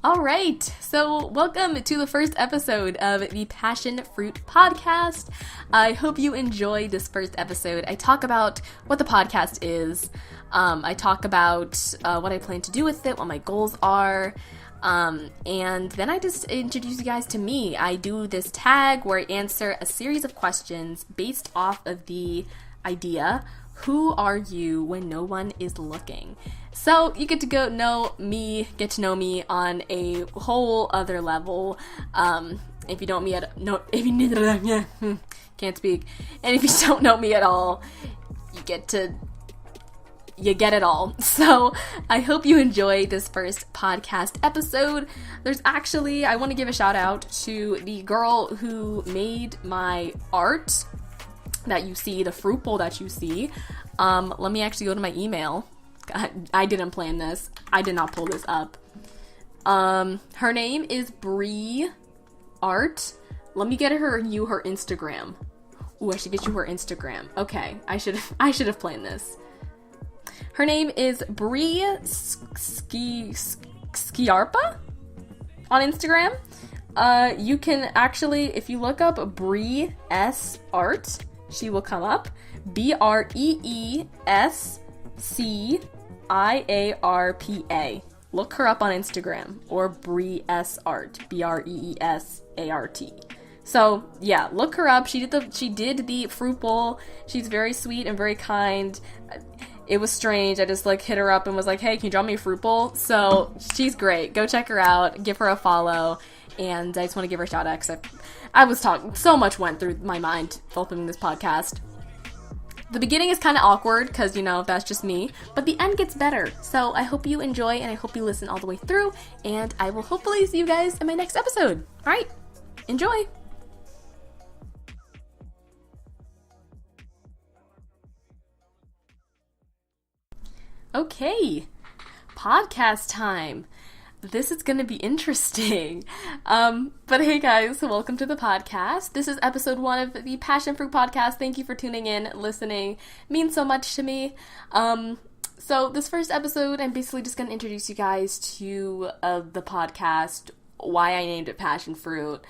All right, so welcome to the first episode of the PassionFruit Podcast. I hope you enjoyed this first episode. I talk about what the podcast is. I talk about what I plan to do with it, what my goals are, and then I just introduce you guys to me. I do this tag where I answer a series of questions based off of the idea, who are you when no one is looking? So you get to know me on a whole other level. If you don't me at can't speak. And if you don't know me at all, you get it all. So I hope you enjoy this first podcast episode. I want to give a shout out to the girl who made my art that you see, the fruit bowl that you see. Let me actually go to my email. I didn't plan this. I did not pull this up. Her name is Bree Art. Let me get her Instagram. Ooh, I should get you her Instagram. Okay, I should have planned this. Her name is Bree Sciarpa on Instagram. You can actually, if you look up Bree S Art, she will come up. BreeSciarpa. Look her up on Instagram, or Bree S Art, BreeSArt. So yeah, look her up. She did the fruit bowl. She's very sweet and very kind. It was strange. I just hit her up and was like, hey, can you draw me a fruit bowl? So she's great. Go check her out. Give her a follow. And I just want to give her a shout out because I was talking, so much went through my mind filming this podcast. The beginning is kind of awkward because, that's just me, but the end gets better. So I hope you enjoy and I hope you listen all the way through, and I will hopefully see you guys in my next episode. All right, enjoy. Okay, podcast time. This is going to be interesting. But hey guys, welcome to the podcast. This is episode 1 of the PassionFruit Podcast. Thank you for tuning in, listening. It means so much to me. So this first episode, I'm basically just going to introduce you guys to the podcast, why I named it PassionFruit.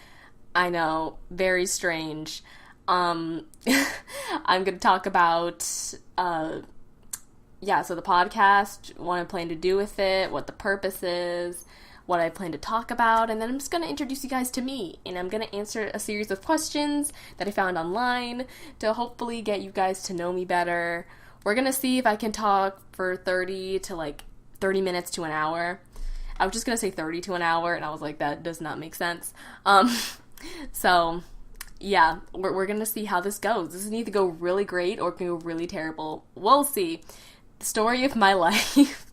I know, very strange. I'm going to talk about so the podcast, what I plan to do with it, what the purpose is, what I plan to talk about, and then I'm just going to introduce you guys to me, and I'm going to answer a series of questions that I found online to hopefully get you guys to know me better. We're going to see if I can talk for 30 minutes to an hour. I was just going to say 30 to an hour, and I was like, that does not make sense. So yeah, we're going to see how this goes. This is either go really great or it can go really terrible. We'll see. The story of my life.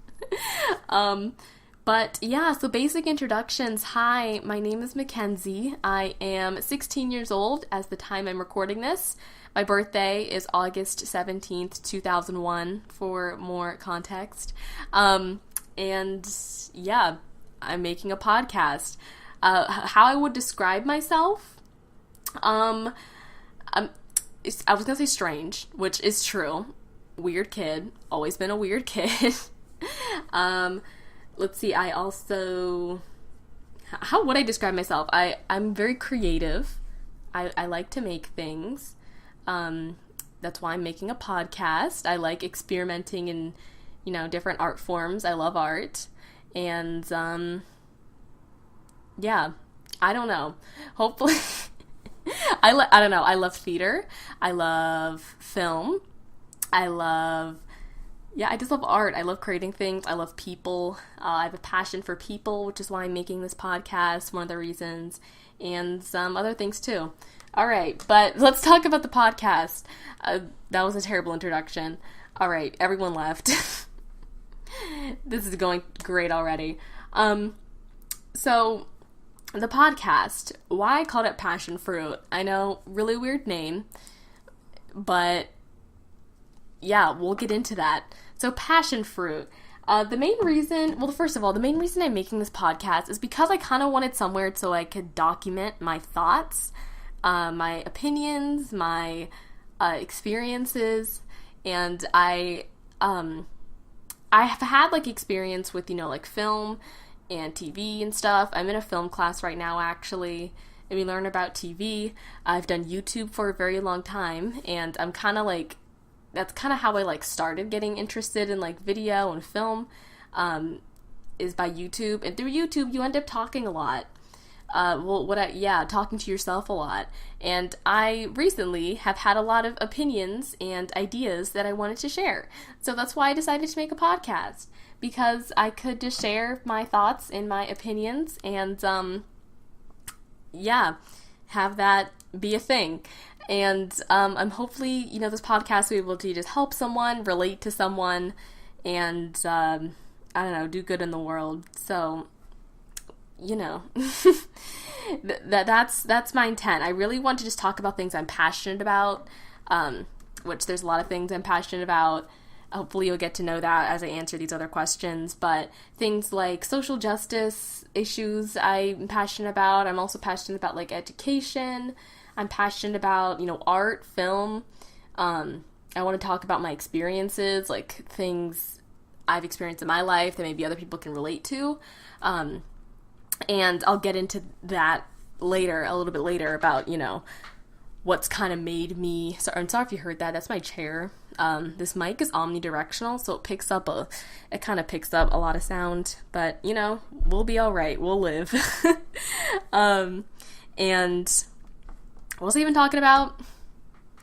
But yeah, so basic introductions. Hi, my name is Mackenzie. I am 16 years old as the time I'm recording this. My birthday is August 17th, 2001, for more context. And yeah, I'm making a podcast. How I would describe myself? I was gonna say strange, which is true. Weird kid. Always been a weird kid. Let's see, how would I describe myself? I'm very creative. I like to make things. That's why I'm making a podcast. I like experimenting in, different art forms. I love art. And, yeah, I don't know. Hopefully, I don't know. I love theater. I love film. I just love art. I love creating things. I love people. I have a passion for people, which is why I'm making this podcast, one of the reasons, and some other things too. All right, but let's talk about the podcast. That was a terrible introduction. All right, everyone left. This is going great already. So the podcast, why I called it PassionFruit. I know, really weird name, but yeah, we'll get into that. So PassionFruit. The main reason I'm making this podcast is because I kind of wanted somewhere so I could document my thoughts, my opinions, my experiences, and I have had experience with film and TV and stuff. I'm in a film class right now, actually, and we learn about TV. I've done YouTube for a very long time, and I'm kind of like, that's kind of how I like started getting interested in like video and film, is by YouTube. And through YouTube, you end up talking a lot. Talking to yourself a lot. And I recently have had a lot of opinions and ideas that I wanted to share. So that's why I decided to make a podcast, because I could just share my thoughts and my opinions and, have that be a thing. And I'm hopefully, this podcast will be able to just help someone, relate to someone, and, do good in the world. So, that's my intent. I really want to just talk about things I'm passionate about, which there's a lot of things I'm passionate about. Hopefully you'll get to know that as I answer these other questions, but things like social justice issues I'm passionate about. I'm also passionate about like education. I'm passionate about, art, film. I want to talk about my experiences, like things I've experienced in my life that maybe other people can relate to. And I'll get into that later, a little bit later, about, what's kind of made me... I'm sorry if you heard that. That's my chair. This mic is omnidirectional, so it kind of picks up a lot of sound. But, we'll be all right. We'll live. And what was I even talking about?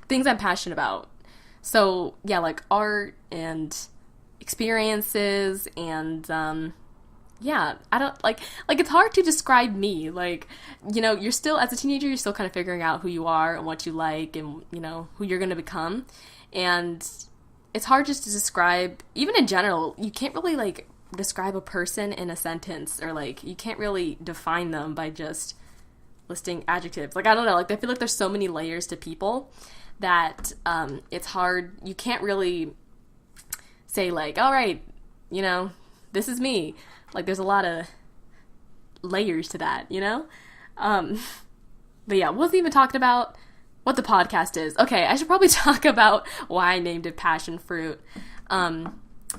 Things I'm passionate about. So, yeah, like art and experiences and... I don't, it's hard to describe me, you're still, as a teenager, you're still kind of figuring out who you are and what you like and, who you're going to become, and it's hard just to describe, even in general, you can't really, describe a person in a sentence, or, you can't really define them by just listing adjectives, I don't know, I feel like there's so many layers to people that, it's hard, you can't really say, all right, this is me. There's a lot of layers to that, But yeah, wasn't even talking about what the podcast is. Okay, I should probably talk about why I named it PassionFruit.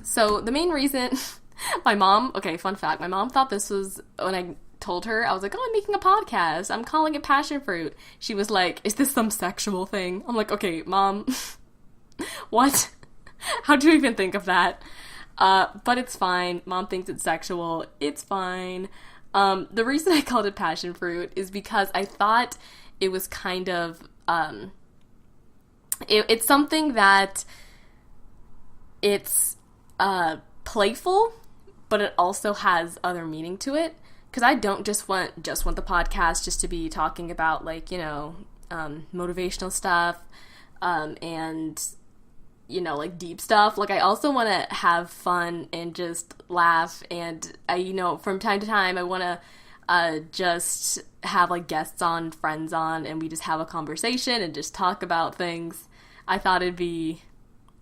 So the main reason, fun fact, my mom thought this was, when I told her, I was like, I'm making a podcast. I'm calling it PassionFruit. She was like, is this some sexual thing? I'm like, okay, Mom, what? How do you even think of that? But it's fine. Mom thinks it's sexual. It's fine. The reason I called it passion fruit is because I thought it was kind of, it's something that it's, playful, but it also has other meaning to it. Cause I don't just want the podcast just to be talking about motivational stuff, and deep stuff. I also want to have fun and just laugh, and from time to time, I want to just have, guests on, friends on, and we just have a conversation and just talk about things. I thought it'd be,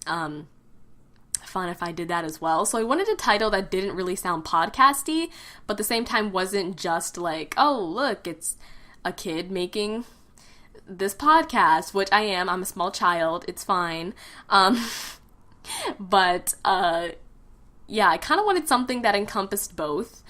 fun if I did that as well. So I wanted a title that didn't really sound podcasty, but at the same time wasn't just oh, look, it's a kid making this podcast, which I am. I'm a small child. It's fine. But I kind of wanted something that encompassed both.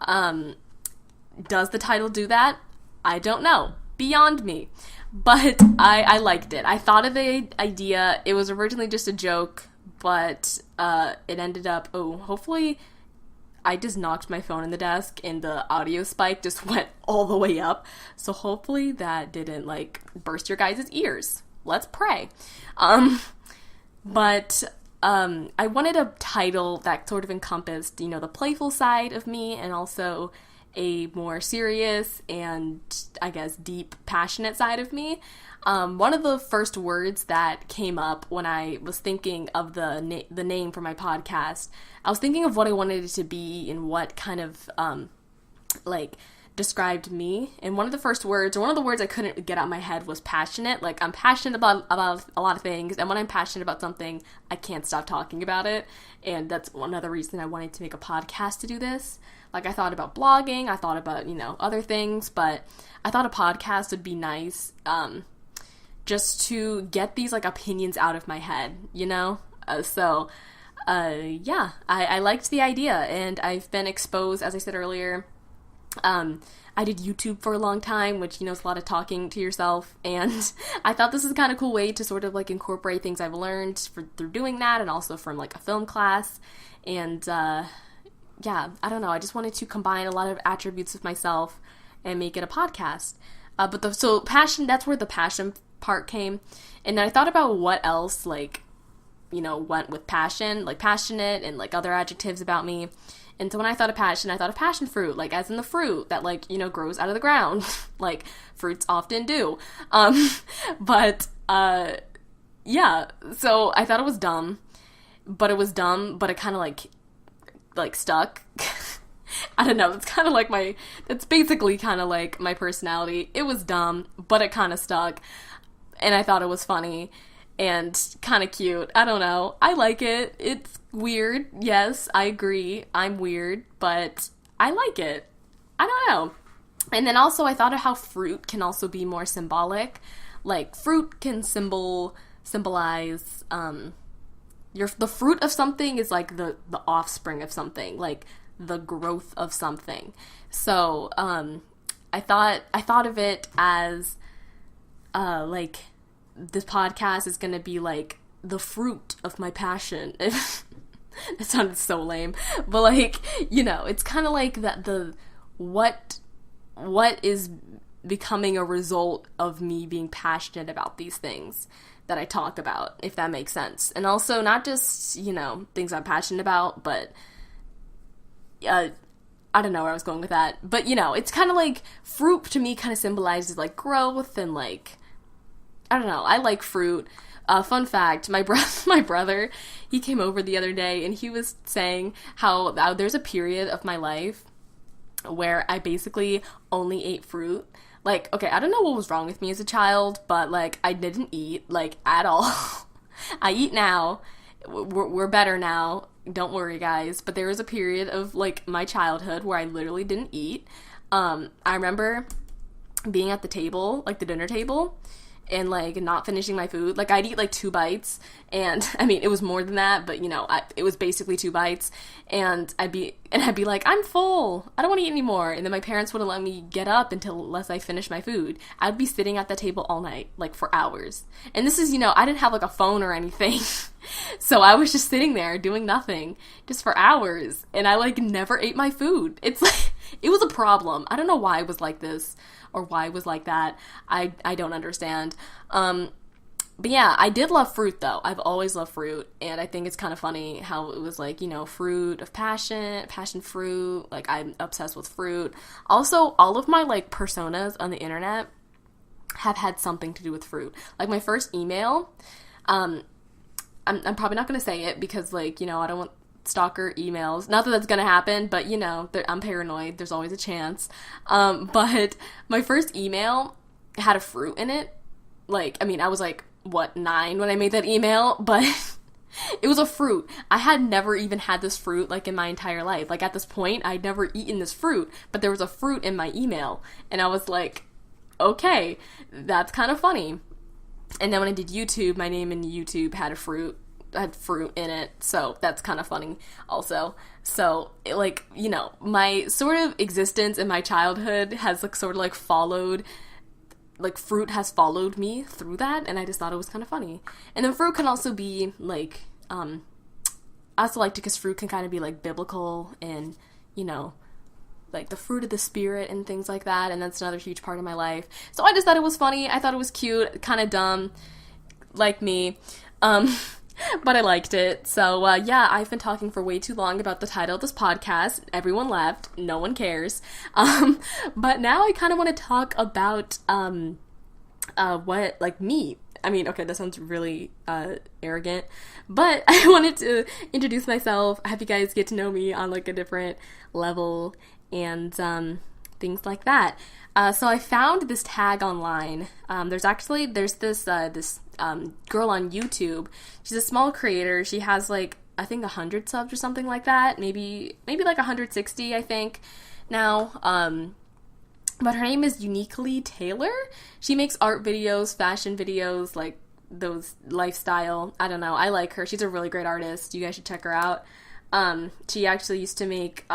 Does the title do that? I don't know. Beyond me. But I liked it. I thought of the idea. It was originally just a joke, but it ended up, hopefully I just knocked my phone in the desk and the audio spike just went all the way up. So hopefully that didn't burst your guys' ears. Let's pray. But I wanted a title that sort of encompassed, the playful side of me and also a more serious and, I guess, deep, passionate side of me. One of the first words that came up when I was thinking of the name for my podcast, I was thinking of what I wanted it to be and what kind of, described me. And one of the words I couldn't get out of my head was passionate. I'm passionate about a lot of things, and when I'm passionate about something, I can't stop talking about it. And that's another reason I wanted to make a podcast to do this. I thought about blogging, I thought about, other things, but I thought a podcast would be nice, just to get these, opinions out of my head, So yeah, I liked the idea, and I've been exposed, as I said earlier. I did YouTube for a long time, which, is a lot of talking to yourself, and I thought this is a kind of cool way to sort of, like, incorporate things I've learned through doing that, and also from, like, a film class, and, yeah, I don't know, I just wanted to combine a lot of attributes of myself and make it a podcast. So passion, that's where the passion part came, and then I thought about what else, like, went with passion, like passionate, and, like, other adjectives about me. And so when I thought of passion, I thought of passion fruit, like as in the fruit that, like, grows out of the ground, like fruits often do. Yeah, so I thought it was dumb, but it kind of like stuck. I don't know, that's basically kind of like my personality. It was dumb, but it kind of stuck, and I thought it was funny and kind of cute. I don't know. I like it. It's weird. Yes, I agree. I'm weird, but I like it. I don't know. And then also I thought of how fruit can also be more symbolic. Like, fruit can symbolize, the fruit of something is like the offspring of something, like the growth of something. So, I thought of it as, like, this podcast is gonna be like the fruit of my passion. That sounded so lame, but, like, it's kind of like that what is becoming a result of me being passionate about these things that I talk about, if that makes sense. And also not just, things I'm passionate about, but I don't know where I was going with that, but it's kind of like fruit to me kind of symbolizes, like, growth and, like, I don't know, I like fruit. Fun fact, my brother, he came over the other day, and he was saying how there's a period of my life where I basically only ate fruit. Like, okay, I don't know what was wrong with me as a child, but, like, I didn't eat, like, at all. I eat now. We're better now. Don't worry, guys. But there was a period of, like, my childhood where I literally didn't eat. I remember being at the table, like, the dinner table, and, like, not finishing my food. Like, I'd eat, like, 2 bites, and, I mean, it was more than that, but, it was basically 2 bites, and I'd be like, I'm full, I don't want to eat anymore, and then my parents wouldn't let me get up unless I finished my food. I'd be sitting at the table all night, like, for hours, and this is, I didn't have, like, a phone or anything, so I was just sitting there doing nothing, just for hours, and I, like, never ate my food. It's, like, it was a problem. I don't know why it was like this, or why it was like that. I don't understand. But yeah, I did love fruit, though. I've always loved fruit, and I think it's kind of funny how it was, like, fruit of passion fruit, like, I'm obsessed with fruit. Also, all of my, like, personas on the internet have had something to do with fruit. Like, my first email, I'm probably not going to say it because, like, I don't want stalker emails. Not that that's gonna happen, but, I'm paranoid. There's always a chance. But my first email had a fruit in it. Like, I mean, I was, like, 9 when I made that email, but it was a fruit. I had never even had this fruit, like, in my entire life. Like, at this point, I'd never eaten this fruit, but there was a fruit in my email, and I was like, okay, that's kind of funny. And then when I did YouTube, my name in YouTube had fruit in it, so that's kind of funny also. So, my sort of existence in my childhood has, like, sort of, like, followed, like, fruit has followed me through that, and I just thought it was kind of funny. And then fruit can also be, like, I also liked it because fruit can kind of be, like, biblical and, like, the fruit of the spirit and things like that, and that's another huge part of my life. So I just thought it was funny, I thought it was cute, kind of dumb, like me, but I liked it. So, yeah, I've been talking for way too long about the title of this podcast. Everyone left. No one cares. But now I kind of want to talk about, what, like, me. I mean, okay, that sounds really, arrogant, but I wanted to introduce myself, have you guys get to know me on, like, a different level, and, things like that. So I found this tag online. There's this girl on YouTube. She's a small creator. She has, like, I think 100 subs or something like that. Maybe like 160, I think, now. But her name is Uniquely Taylor. She makes art videos, fashion videos, like, those lifestyle. I don't know. I like her. She's a really great artist. You guys should check her out. She actually used to make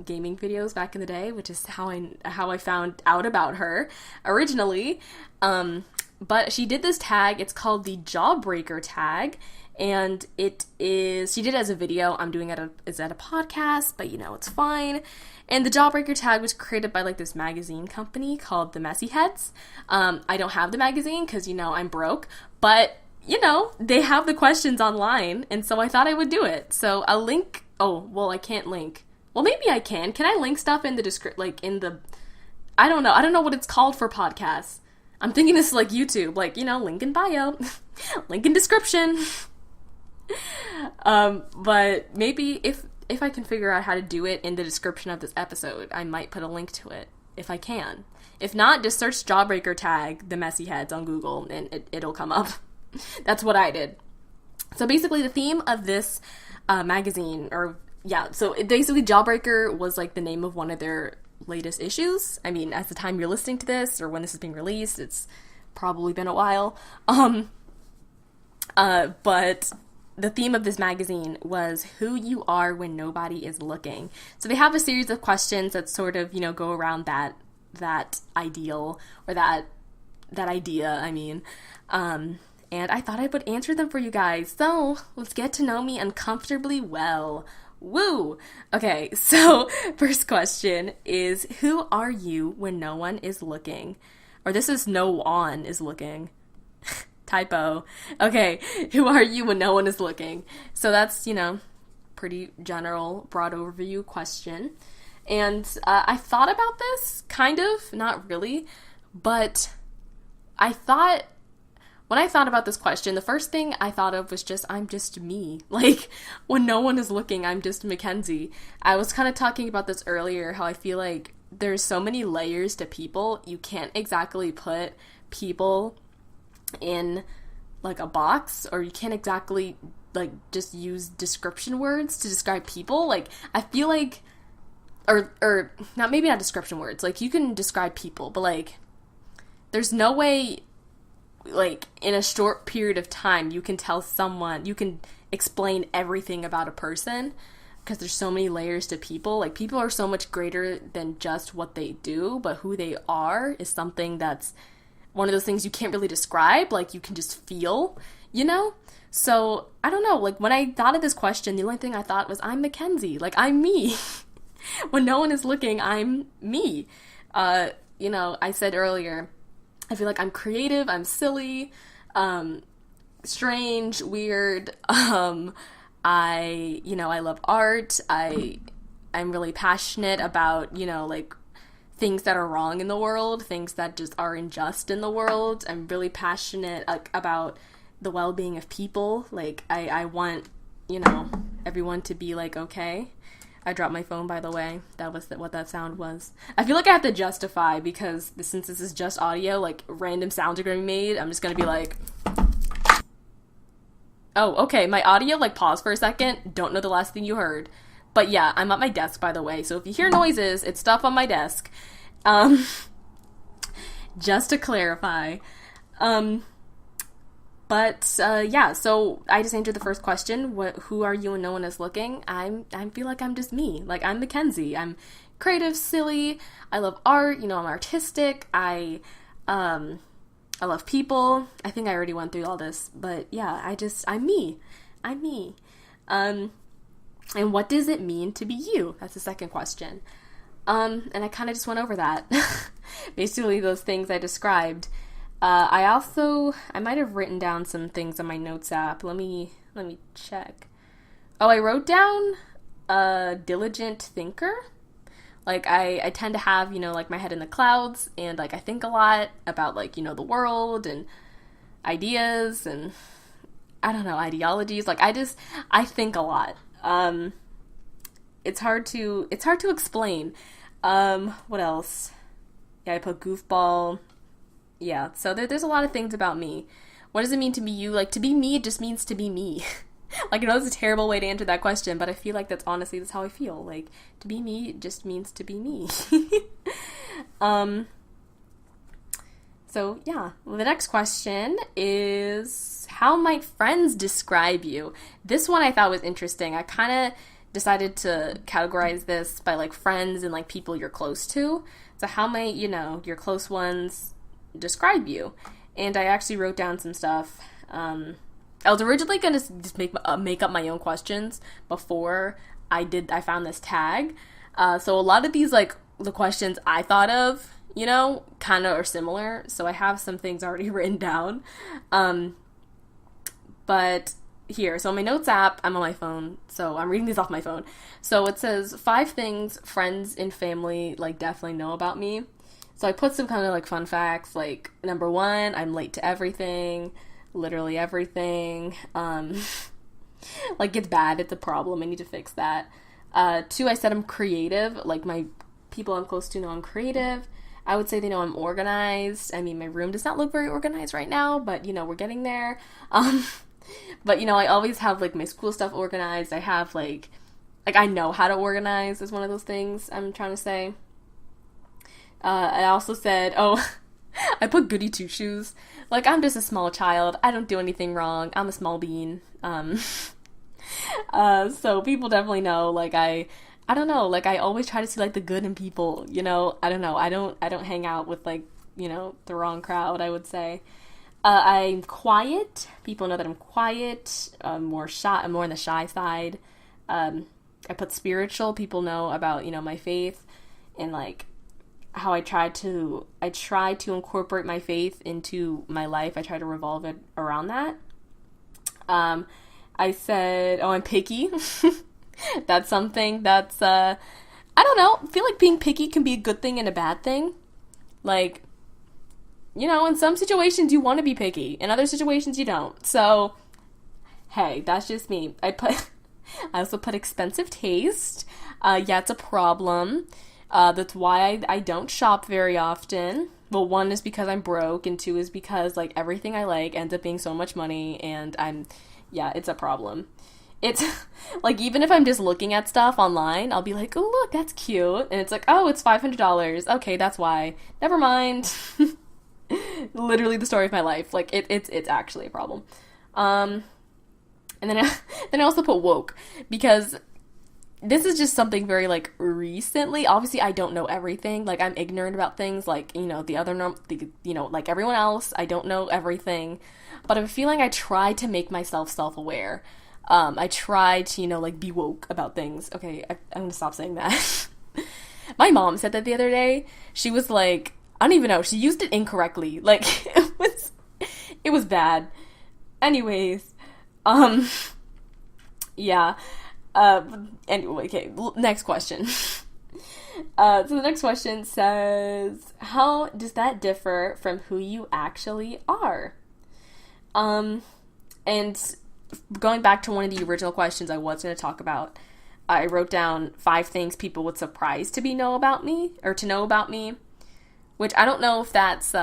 gaming videos back in the day, which is how I found out about her originally. But she did this tag. It's called the Jawbreaker Tag, and she did it as a video. I'm doing it as a podcast, but it's fine. And the Jawbreaker Tag was created by like this magazine company called the Messy Heads. I don't have the magazine because I'm broke, but they have the questions online, and so I thought I would do it. So a link. Oh, well, I can't link. Well, maybe I can. Can I link stuff in the I don't know. I don't know what it's called for podcasts. I'm thinking this is like YouTube, link in bio, link in description. But maybe if I can figure out how to do it in the description of this episode, I might put a link to it if I can. If not, just search Jawbreaker Tag, the Messy Heads on Google, and it'll come up. That's what I did. So basically the theme of this magazine, so basically Jawbreaker was like the name of one of their latest issues. I mean, at the time you're listening to this, or when this is being released, it's probably been a while. But the theme of this magazine was who you are when nobody is looking. So they have a series of questions that sort of, go around that ideal, or that idea, I mean. And I thought I would answer them for you guys. So let's get to know me uncomfortably well. Woo! Okay, so first question is, who are you when no one is looking? Or this is no one is looking. Typo. Okay, who are you when no one is looking? So that's, pretty general, broad overview question. And I thought about this, kind of, not really, but when I thought about this question, the first thing I thought of was I'm just me. Like, when no one is looking, I'm just Mackenzie. I was kind of talking about this earlier, how I feel like there's so many layers to people. You can't exactly put people in, like, a box, or you can't exactly, like, just use description words to describe people. Like, I feel like, or maybe not description words. Like, you can describe people, but, like, there's no way, like, in a short period of time, you can explain everything about a person, because there's so many layers to people. Like, people are so much greater than just what they do, but who they are is something that's one of those things you can't really describe, like, you can just feel, So, I don't know, like, when I thought of this question, the only thing I thought was, I'm Mackenzie, like, I'm me. When no one is looking, I'm me. I said earlier, I feel like I'm creative, I'm silly, strange, weird, I love art, I'm really passionate about, like, things that are wrong in the world, things that just are unjust in the world. I'm really passionate about the well-being of people. Like, I want, everyone to be, like, okay. I dropped my phone, by the way. That was what that sound was. I feel like I have to justify, because since this is just audio, like, random sounds are going to be made. I'm just going to be like, oh, okay, my audio, like, paused for a second. Don't know the last thing you heard. But yeah, I'm at my desk, by the way. So if you hear noises, it's stuff on my desk. Just to clarify. Yeah, so I just answered the first question. Who are you when no one is looking? I feel like I'm just me. Like, I'm Mackenzie. I'm creative, silly. I love art. I'm artistic. I love people. I think I already went through all this, but yeah, I'm me. I'm me. And what does it mean to be you? That's the second question. And I kind of just went over that. Basically, those things I described. I might have written down some things on my notes app. Let me check. Oh, I wrote down diligent thinker. Like, I tend to have, like, my head in the clouds, and, like, I think a lot about, like, the world and ideas and, I don't know, ideologies. Like, I think a lot. It's hard to explain. What else? Yeah, I put goofball. Yeah, so there's a lot of things about me. What does it mean to be you? Like, to be me, it just means to be me. Like, I know it's a terrible way to answer that question, but I feel like that's how I feel. Like, to be me just means to be me. So yeah, well, the next question is, how might friends describe you? This one I thought was interesting. I kind of decided to categorize this by like friends and like people you're close to. So how might, your close ones describe you? And I actually wrote down some stuff. I was originally going to just make up my own questions before I found this tag. So a lot of these, like, the questions I thought of, kind of are similar. So I have some things already written down. But here, so my notes app, I'm on my phone, so I'm reading these off my phone. So it says 5 things friends and family, like, definitely know about me. So I put some kind of, like, fun facts, like, number 1, I'm late to everything, literally everything. Like, it's bad, it's a problem, I need to fix that. 2, I said I'm creative, like, my people I'm close to know I'm creative. I would say they know I'm organized. I mean, my room does not look very organized right now, but, we're getting there. But, I always have, like, my school stuff organized. I have, like, I know how to organize is one of those things I'm trying to say. I also said, I put goody two-shoes. Like, I'm just a small child. I don't do anything wrong. I'm a small bean. So people definitely know, like, I don't know, like, I always try to see, like, the good in people, I don't know. I don't hang out with, like, the wrong crowd, I would say. I'm quiet. People know that I'm quiet. I'm more shy. I'm more on the shy side. I put spiritual. People know about, my faith and, like, how I try to incorporate my faith into my life. I try to revolve it around that. I said, I'm picky. That's something that's, I don't know. I feel like being picky can be a good thing and a bad thing. Like, in some situations you want to be picky. In other situations you don't. So, hey, that's just me. I also put expensive taste. Yeah, it's a problem. That's why I don't shop very often. Well, 1 is because I'm broke, and 2 is because, like, everything I like ends up being so much money, and it's a problem. It's, like, even if I'm just looking at stuff online, I'll be like, oh, look, that's cute. And it's like, oh, it's $500. Okay, that's why. Never mind. Literally the story of my life. Like, it's actually a problem. And then I also put woke, because this is just something very, like, recently. Obviously, I don't know everything. Like, I'm ignorant about things, like, like everyone else. I don't know everything. But I'm feeling I try to make myself self-aware. I try to, like, be woke about things. Okay, I'm gonna stop saying that. My mom said that the other day. She was like, I don't even know, she used it incorrectly. Like, it was bad. Anyways, yeah. Anyway, okay, next question. So the next question says, how does that differ from who you actually are? And going back to one of the original questions I was going to talk about, I wrote down 5 things people would surprise to know about me, which I don't know if that's,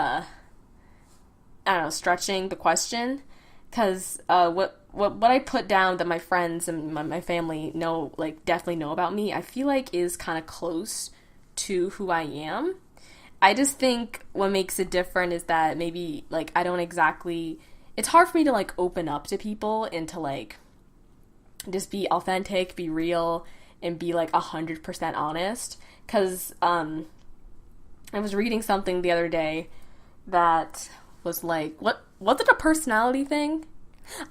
stretching the question, because what I put down that my friends and my family know, like, definitely know about me, I feel like is kind of close to who I am. I just think what makes it different is that maybe, like, it's hard for me to, like, open up to people and to, like, just be authentic, be real, and be, like, 100% honest, because, I was reading something the other day that was, like, was it a personality thing?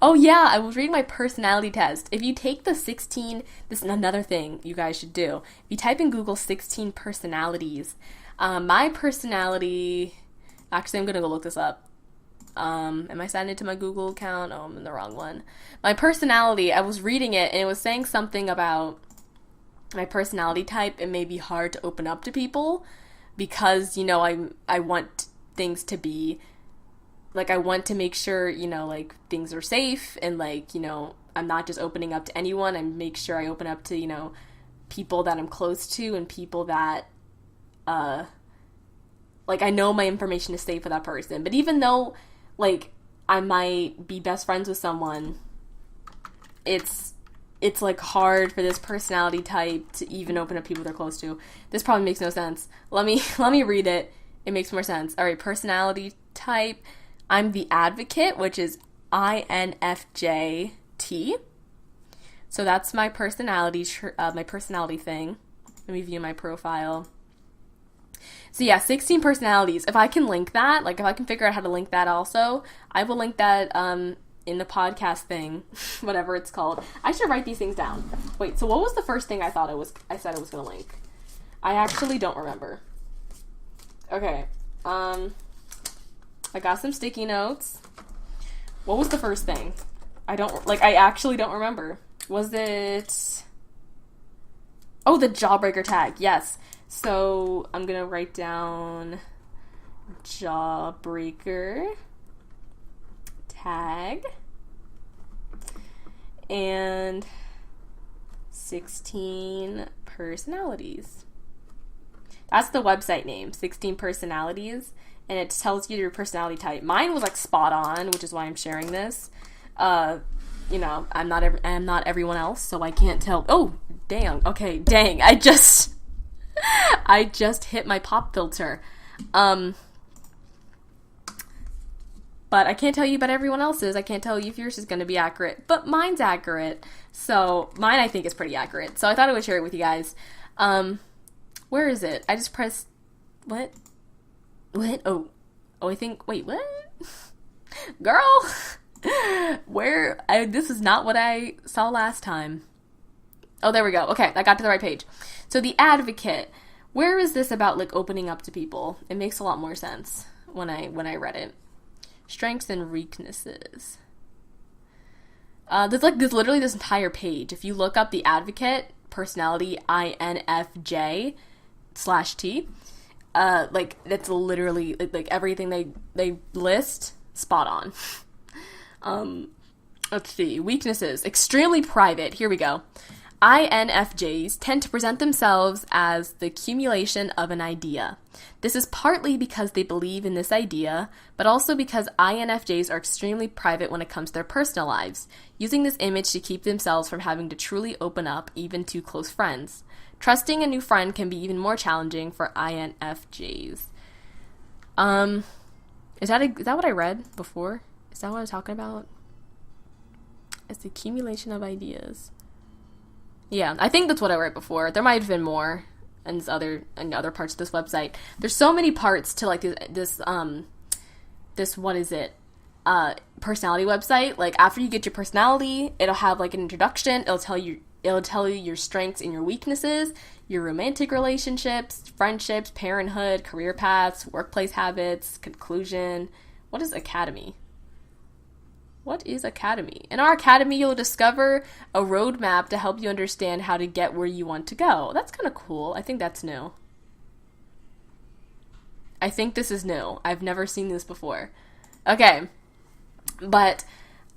Oh, yeah, I was reading my personality test. If you take the 16, this is another thing you guys should do. If you type in Google 16 personalities, my personality, actually, I'm going to go look this up. Am I signed into my Google account? Oh, I'm in the wrong one. My personality, I was reading it, and it was saying something about my personality type. It may be hard to open up to people because, I want things to be, like, I want to make sure, like, things are safe, and, like, I'm not just opening up to anyone. I make sure I open up to, people that I'm close to and people that, like, I know my information is safe for that person. But even though, like, I might be best friends with someone, it's like, hard for this personality type to even open up people they're close to. This probably makes no sense. Let me read it. It makes more sense. All right, personality type. I'm the advocate, which is INFJ-T. So that's my personality thing. Let me view my profile. So yeah, 16 personalities. If I can link that, like if I can figure out how to link that also, I will link that in the podcast thing, whatever it's called. I should write these things down. Wait, so what was the first thing I said I was going to link? I actually don't remember. Okay. I got some sticky notes. What was the first thing? I actually don't remember. Was it... Oh, the Jawbreaker Tag. Yes. So I'm going to write down Jawbreaker Tag and 16 personalities. That's the website name, 16 personalities, and it tells you your personality type. Mine was like spot on, which is why I'm sharing this. I'm not everyone else, so I can't tell. Oh, dang. Okay, dang. I just hit my pop filter. But I can't tell you about everyone else's. I can't tell you if yours is going to be accurate. But mine's accurate. So mine I think is pretty accurate. So I thought I would share it with you guys. Where is it? I just pressed... What? Oh, I think... Wait, what? Girl! Where? This is not what I saw last time. Oh, there we go. Okay, I got to the right page. So the advocate. Where is this about, like, opening up to people? It makes a lot more sense when I read it. Strengths and weaknesses. There's literally this entire page. If you look up the advocate, personality, INFJ/T, that's literally, like everything they list, spot on. Let's see. Weaknesses. Extremely private. Here we go. INFJs tend to present themselves as the accumulation of an idea. This is partly because they believe in this idea, but also because INFJs are extremely private when it comes to their personal lives, using this image to keep themselves from having to truly open up even to close friends. Trusting a new friend can be even more challenging for INFJs. Is that what I read before? Is that what I was talking about? It's the accumulation of ideas. Yeah, I think that's what I read before. There might have been more in other parts of this website. There's so many parts to like this what is it? Personality website. Like after you get your personality, it'll have like an introduction. It'll tell you your strengths and your weaknesses, your romantic relationships, friendships, parenthood, career paths, workplace habits, conclusion. What is academy? What is academy? In our academy, you'll discover a roadmap to help you understand how to get where you want to go. That's kind of cool. I think that's new. I think this is new. I've never seen this before. Okay. But,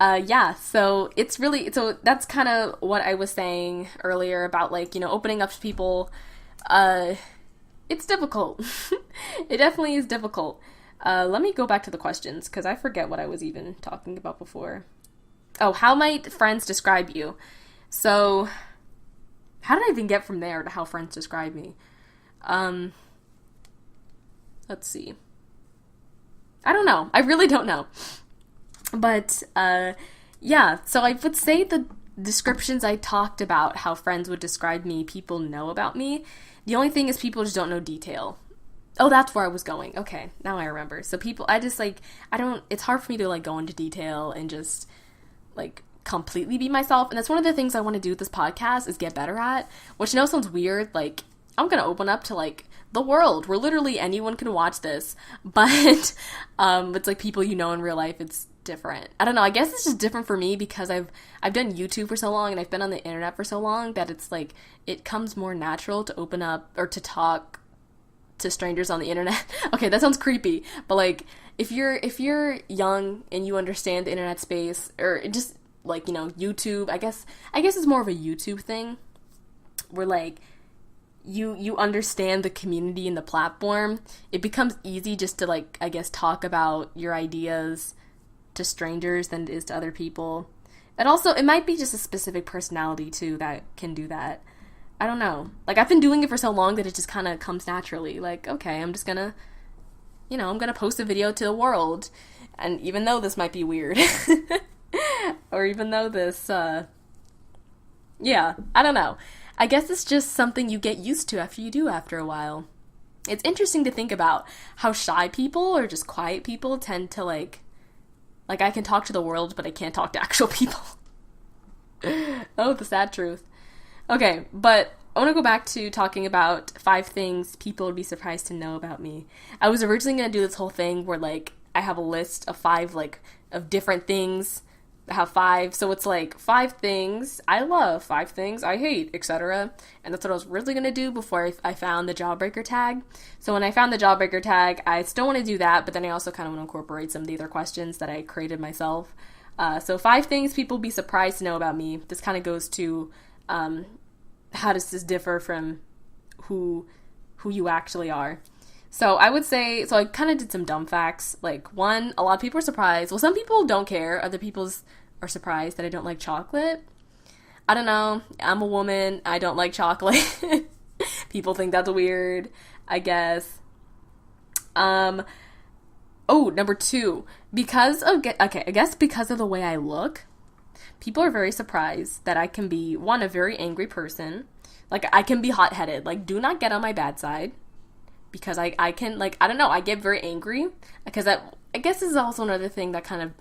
yeah, so that's kind of what I was saying earlier about, like, opening up to people. It's difficult. It definitely is difficult. Let me go back to the questions, because I forget what I was even talking about before. Oh, how might friends describe you? So, how did I even get from there to how friends describe me? Let's see. I don't know. I really don't know. But, yeah, so I would say the descriptions I talked about, how friends would describe me, people know about me. The only thing is people just don't know detail. Oh, that's where I was going. Okay, now I remember. So it's hard for me to, like, go into detail and just, like, completely be myself. And that's one of the things I want to do with this podcast is get better at, which I know sounds weird. Like, I'm going to open up to, like, the world where literally anyone can watch this. But, it's, like, people you know in real life, it's different. I don't know. I guess it's just different for me because I've done YouTube for so long and I've been on the internet for so long that it's, like, it comes more natural to open up or to talk to strangers on the internet. Okay, that sounds creepy, but like if you're young and you understand the internet space or just like YouTube, I guess it's more of a YouTube thing where like you understand the community and the platform. It becomes easy just to like I guess talk about your ideas to strangers than it is to other people. And also it might be just a specific personality too that can do that. I don't know. Like, I've been doing it for so long that it just kind of comes naturally. Like, okay, I'm just gonna I'm gonna post a video to the world. And even though this might be weird, or even though this, I don't know. I guess it's just something you get used to after a while. It's interesting to think about how shy people or just quiet people tend to like I can talk to the world, but I can't talk to actual people. Oh, the sad truth. Okay, but I want to go back to talking about 5 things people would be surprised to know about me. I was originally going to do this whole thing where, like, I have a list of 5, like, of different things. I have 5, so it's like 5 things I love, 5 things I hate, etc. And that's what I was really going to do before I found the Jawbreaker Tag. So when I found the Jawbreaker Tag, I still want to do that, but then I also kind of want to incorporate some of the other questions that I created myself. So 5 things people would be surprised to know about me. This kind of goes to how does this differ from who you actually are. So I would say, I kind of did some dumb facts. Like, 1, a lot of people are surprised. Well, some people don't care. Other people are surprised that I don't like chocolate. I don't know. I'm a woman. I don't like chocolate. People think that's weird, I guess. Number 2. I guess because of the way I look, people are very surprised that I can be, 1, a very angry person. Like, I can be hot-headed. Like, do not get on my bad side. Because I can, like, I don't know, I get very angry. Because I guess this is also another thing that kind of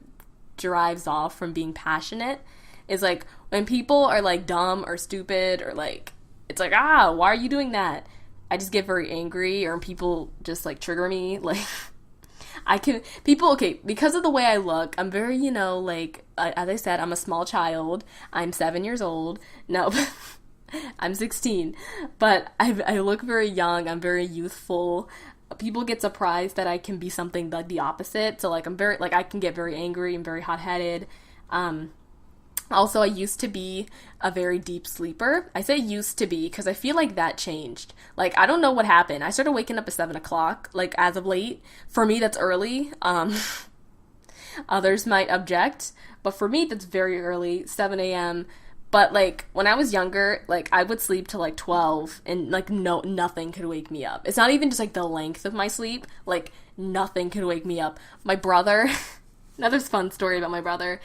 derives off from being passionate. Is, like, when people are, like, dumb or stupid or, like, it's like, why are you doing that? I just get very angry, or people just, like, trigger me. Like, because of the way I look, I'm very, like, as I said, I'm a small child. I'm 7 years old. No, I'm 16. But I look very young. I'm very youthful. People get surprised that I can be something like the opposite. So, like, I can get very angry and very hot-headed. Also, I used to be a very deep sleeper. I say used to be because I feel like that changed. Like, I don't know what happened. I started waking up at 7 o'clock, like, as of late. For me, that's early. Others might object, but for me, that's very early, 7 a.m. But, like, when I was younger, like, I would sleep till, like, 12, and, like, nothing could wake me up. It's not even just, like, the length of my sleep. Like, nothing could wake me up. My brother, another fun story about my brother,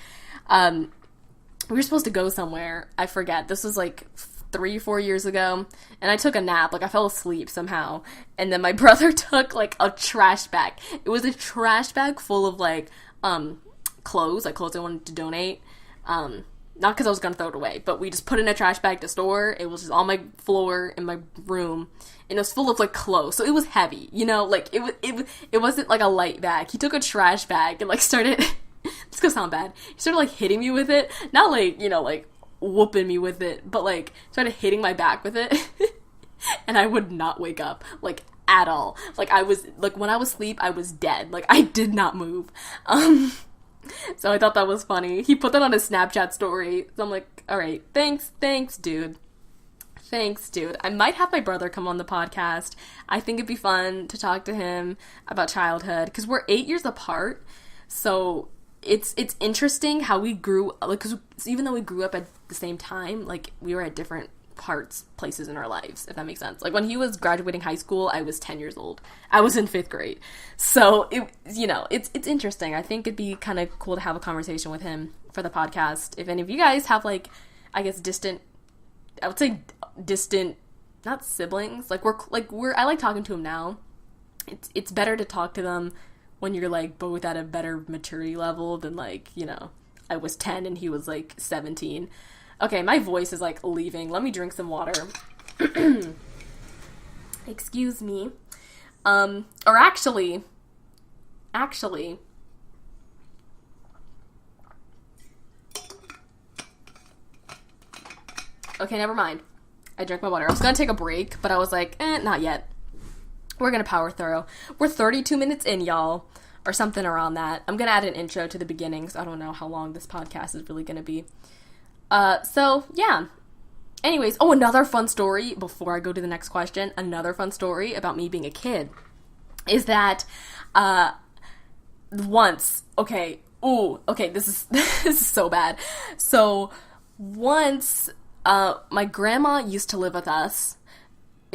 we were supposed to go somewhere. I forget. This was, like, 3-4 years ago, and I took a nap. Like, I fell asleep somehow, and then my brother took, like, a trash bag. It was a trash bag full of, like, clothes I wanted to donate, not because I was going to throw it away, but we just put it in a trash bag to store. It was just on my floor in my room, and it was full of, like, clothes, so it was heavy, like, it wasn't, like, a light bag. He took a trash bag and, like, started, this gonna sound bad, he started, like, hitting me with it, not, like, like, whooping me with it, but, like, started hitting my back with it, and I would not wake up, like, at all. Like, I was, like, when I was asleep, I was dead. Like, I did not move. So I thought that was funny. He put that on his Snapchat story. So I'm like, all right, thanks, dude. Thanks, dude. I might have my brother come on the podcast. I think it'd be fun to talk to him about childhood, because we're 8 years apart. So it's interesting how we grew, like, because even though we grew up at the same time, like, we were at different places in our lives, if that makes sense. Like, when he was graduating high school, I was 10 years old. I was in 5th grade. So, it's interesting. I think it'd be kind of cool to have a conversation with him for the podcast. If any of you guys have, like, I guess distant, not siblings. I like talking to him now. It's better to talk to them when you're, like, both at a better maturity level than, like, I was 10 and he was, like, 17. Okay, my voice is, like, leaving. Let me drink some water. Excuse me. Or actually. Okay, never mind. I drank my water. I was gonna take a break, but I was like, not yet. We're gonna power through. We're 32 minutes in, y'all. Or something around that. I'm gonna add an intro to the beginning, so I don't know how long this podcast is really gonna be. So, yeah. Anyways, another fun story, before I go to the next question, another fun story about me being a kid, is that, once, this is so bad. So, once, my grandma used to live with us.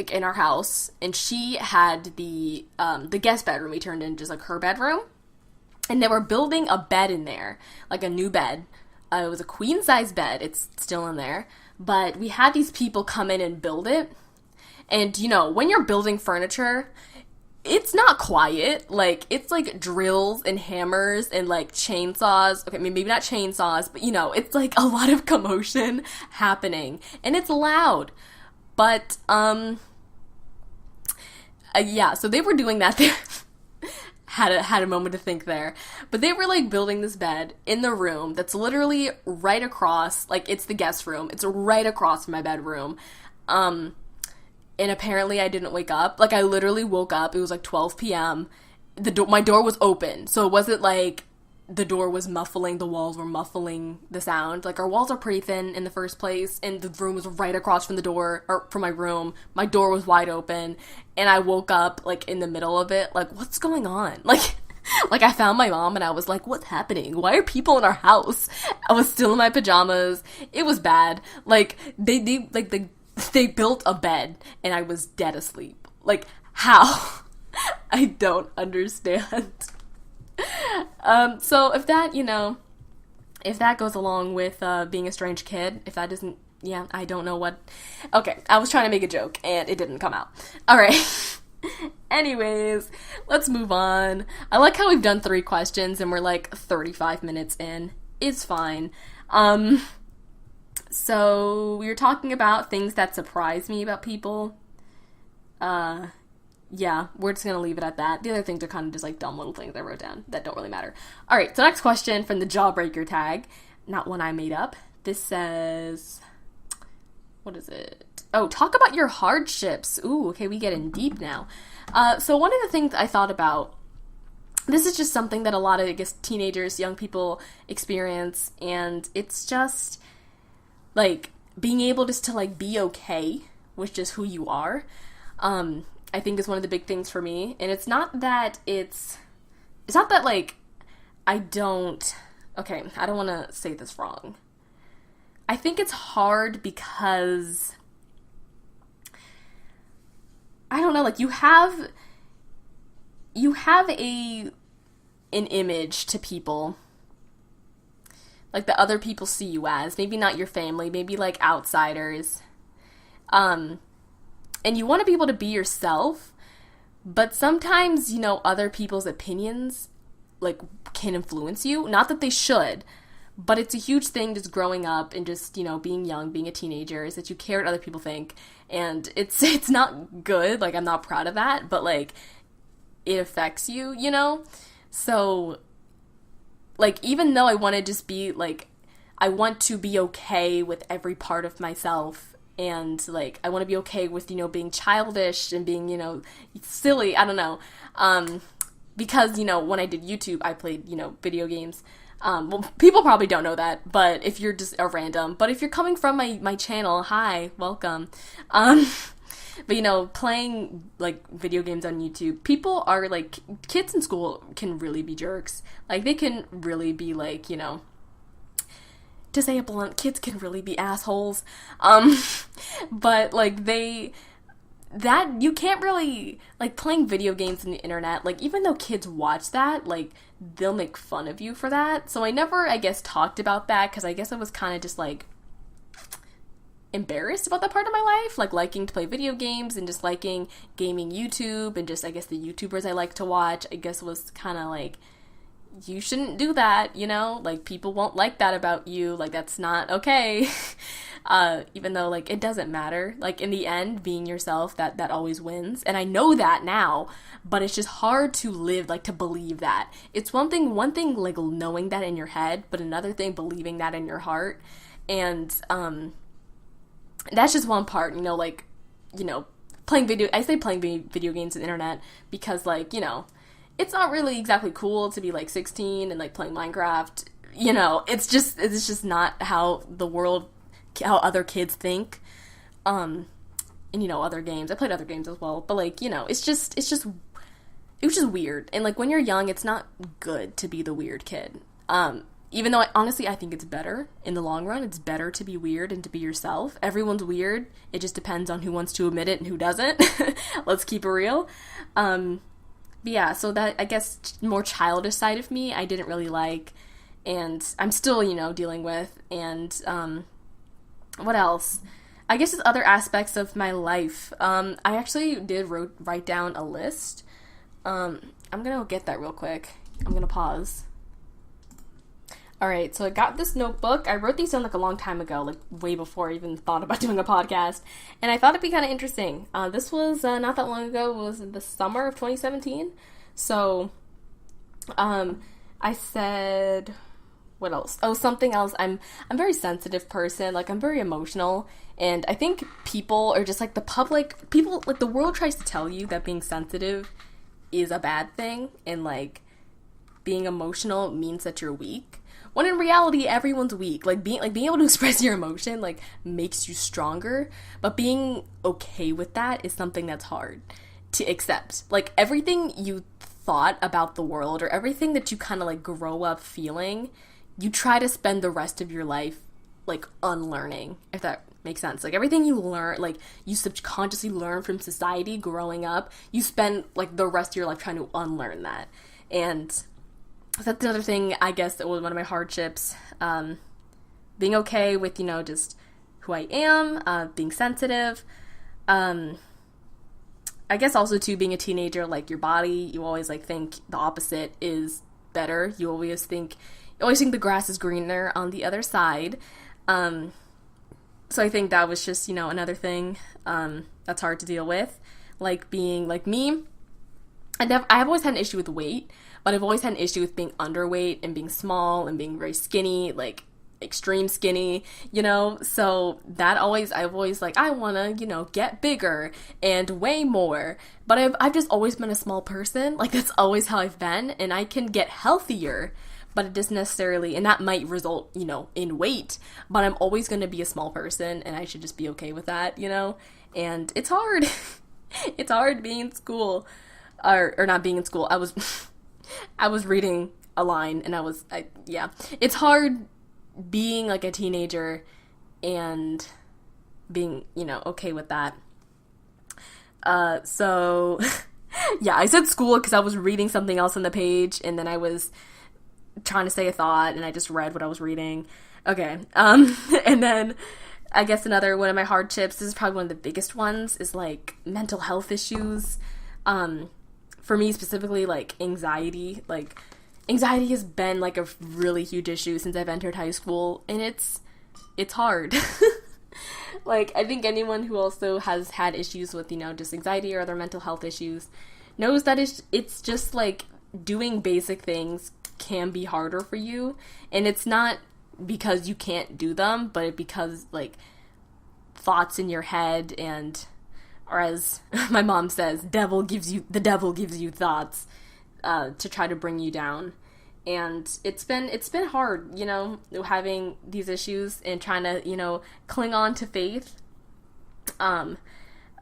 like, in our house, and she had the guest bedroom we turned into just, like, her bedroom, and they were building a bed in there, like, a new bed. It was a queen-size bed. It's still in there, but we had these people come in and build it, and, you know, when you're building furniture, it's not quiet. Like, it's, like, drills and hammers and, like, chainsaws. Okay, maybe not chainsaws, but, you know, it's, like, a lot of commotion happening, and it's loud. But, yeah, so they were doing that there. had a moment to think there. But they were, like, building this bed in the room that's literally right across, like, it's the guest room. It's right across from my bedroom. And apparently I didn't wake up. Like, I literally woke up. It was, like, 12 p.m. My door was open. So it wasn't, like, the door was muffling, the walls were muffling the sound. Like, our walls are pretty thin in the first place, and the room was right across from the door, or from my room. My door was wide open, and I woke up, like, in the middle of it, like, what's going on? Like, I found my mom, and I was like, what's happening? Why are people in our house? I was still in my pajamas. It was bad. Like, they built a bed, and I was dead asleep. Like, how? I don't understand. So if that, you know, if that goes along with, being a strange kid, if that doesn't, yeah, I don't know what, okay, I was trying to make a joke, and it didn't come out. Alright. Anyways, let's move on. I like how we've done 3 questions, and we're, like, 35 minutes in. It's fine. So, we were talking about things that surprise me about people. Yeah, we're just gonna leave it at that. The other things are kind of just, like, dumb little things I wrote down that don't really matter. Alright, so next question from the Jawbreaker Tag. Not one I made up. This says, what is it? Oh, talk about your hardships. Ooh, okay, we get in deep now. So one of the things I thought about, this is just something that a lot of, I guess, teenagers, young people experience, and it's just, like, being able just to, like, be okay with just who you are. I think is one of the big things for me. And it's not that like, I don't want to say this wrong. I think it's hard because, I don't know, like, you have an image to people, like, that other people see you as, maybe not your family, maybe, like, outsiders, and you want to be able to be yourself, but sometimes, you know, other people's opinions, like, can influence you. Not that they should, but it's a huge thing just growing up and just, you know, being young, being a teenager, is that you care what other people think, and it's not good. Like, I'm not proud of that, but, like, it affects you, you know? So, like, even though I want to just be, like, I want to be okay with every part of myself, and, like, I want to be okay with, you know, being childish and being, you know, silly, I don't know, because, you know, when I did YouTube, I played, you know, video games. Well, people probably don't know that, but if you're just a random, but if you're coming from my channel, hi, welcome. But, you know, playing, like, video games on YouTube, people are, like, kids in school can really be jerks. Like, they can really be, like, you know, to say it blunt, kids can really be assholes. But, like, you can't really, like, playing video games on the internet, like, even though kids watch that, like, they'll make fun of you for that. So I never, I guess, talked about that, because I guess I was kind of just, like, embarrassed about that part of my life, like, liking to play video games and just liking gaming YouTube, and just, I guess, the YouTubers I like to watch, I guess, was kind of, like, you shouldn't do that, you know, like, people won't like that about you, like, that's not okay. Even though, like, it doesn't matter, like, in the end, being yourself, that always wins, and I know that now, but it's just hard to live, like, to believe that. It's one thing, like, knowing that in your head, but another thing, believing that in your heart, and, that's just one part, you know, like, you know, playing video games on the internet, because, like, you know, it's not really exactly cool to be, like, 16 and, like, playing Minecraft, you know, it's just not how other kids think, and, you know, other games, I played other games as well, but, like, you know, it was just weird, and, like, when you're young, it's not good to be the weird kid, even though honestly I think it's better in the long run. It's better to be weird and to be yourself. Everyone's weird. It just depends on who wants to admit it and who doesn't. Let's keep it real. But yeah, so that, I guess, more childish side of me I didn't really like, and I'm still, dealing with. And what else? I guess there's other aspects of my life. I actually did write down a list. I'm gonna get that real quick. I'm gonna pause. Alright, so I got this notebook. I wrote these down like a long time ago, like way before I even thought about doing a podcast. And I thought it'd be kind of interesting. This was not that long ago. It was in the summer of 2017. So, I said, what else? Oh, something else. I'm a very sensitive person. Like, I'm very emotional. And I think people, or just like the public, people, like the world tries to tell you that being sensitive is a bad thing. And like, being emotional means that you're weak. When in reality, everyone's weak. Like being able to express your emotion, like, makes you stronger. But being okay with that is something that's hard to accept. Like, everything you thought about the world, or everything that you kind of like grow up feeling, you try to spend the rest of your life like unlearning, if that makes sense. Like, everything you learn, like, you subconsciously learn from society growing up, you spend like the rest of your life trying to unlearn that. And that's another thing, I guess, that was one of my hardships. Being okay with, just who I am, being sensitive. I guess also, too, being a teenager, like, your body, you always, like, think the opposite is better. You always think the grass is greener on the other side. So I think that was just, another thing that's hard to deal with. Like, being, like, me, I've always had an issue with weight. But I've always had an issue with being underweight and being small and being very skinny, like extreme skinny, so I've always like, I want to, get bigger and weigh more. But I've just always been a small person. Like, that's always how I've been, and I can get healthier, but it doesn't necessarily, and that might result, in weight, but I'm always going to be a small person, and I should just be okay with that, and it's hard. It's hard being in school, or not being in school. I was reading a line, and it's hard being like a teenager and being, okay with that. So yeah, I said school because I was reading something else on the page, and then I was trying to say a thought, and I just read what I was reading. Okay. And then I guess another one of my hardships, this is probably one of the biggest ones, is like mental health issues. For me specifically, like anxiety. Like, anxiety has been like a really huge issue since I've entered high school, and it's hard. Like, I think anyone who also has had issues with, just anxiety or other mental health issues knows that it's just like doing basic things can be harder for you, and it's not because you can't do them, but because like thoughts in your head, and, or as my mom says, the devil gives you thoughts to try to bring you down. And it's been hard, having these issues and trying to, cling on to faith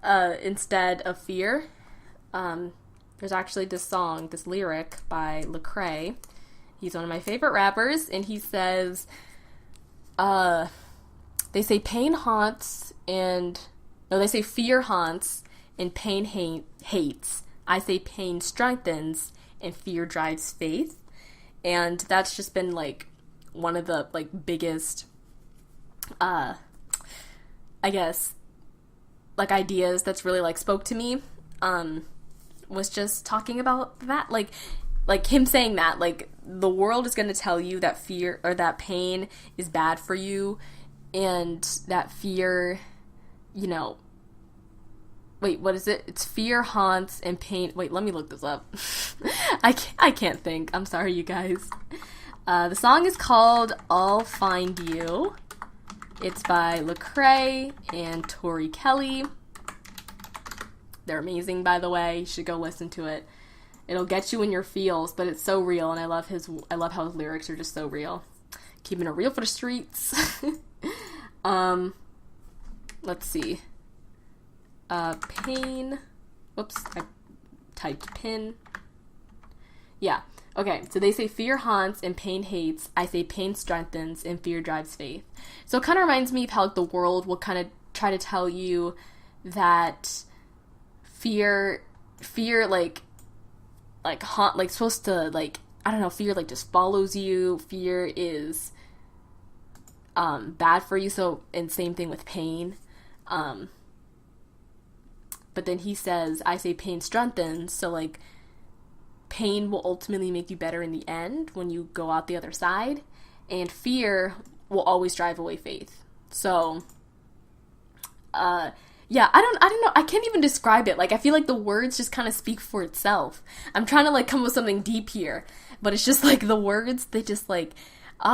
instead of fear. There's actually this lyric by Lecrae. He's one of my favorite rappers, and he says, they say fear haunts and pain hates. I say pain strengthens and fear drives faith. And that's just been like one of the like biggest, I guess, like ideas that's really like spoke to me, was just talking about that, like him saying that, like, the world is going to tell you that fear or that pain is bad for you, and that fear, wait, what is it? It's fear haunts and pain. Wait, let me look this up. I can't think. I'm sorry, you guys. The song is called I'll Find You. It's by Lecrae and Tori Kelly. They're amazing, by the way. You should go listen to it. It'll get you in your feels, but it's so real, and I love how his lyrics are just so real. Keeping it real for the streets. Let's see. Pain. Whoops, I typed pin. Yeah. Okay, so they say fear haunts and pain hates. I say pain strengthens and fear drives faith. So it kind of reminds me of how the world will kind of try to tell you that fear like haunt, like supposed to, like, I don't know, fear like just follows you. Fear is bad for you. So, and same thing with pain. But then he says, I say pain strengthens. So like pain will ultimately make you better in the end when you go out the other side, and fear will always drive away faith. So, yeah, I don't know. I can't even describe it. Like, I feel like the words just kind of speak for itself. I'm trying to, like, come with something deep here, but it's just, like, the words, they just, like,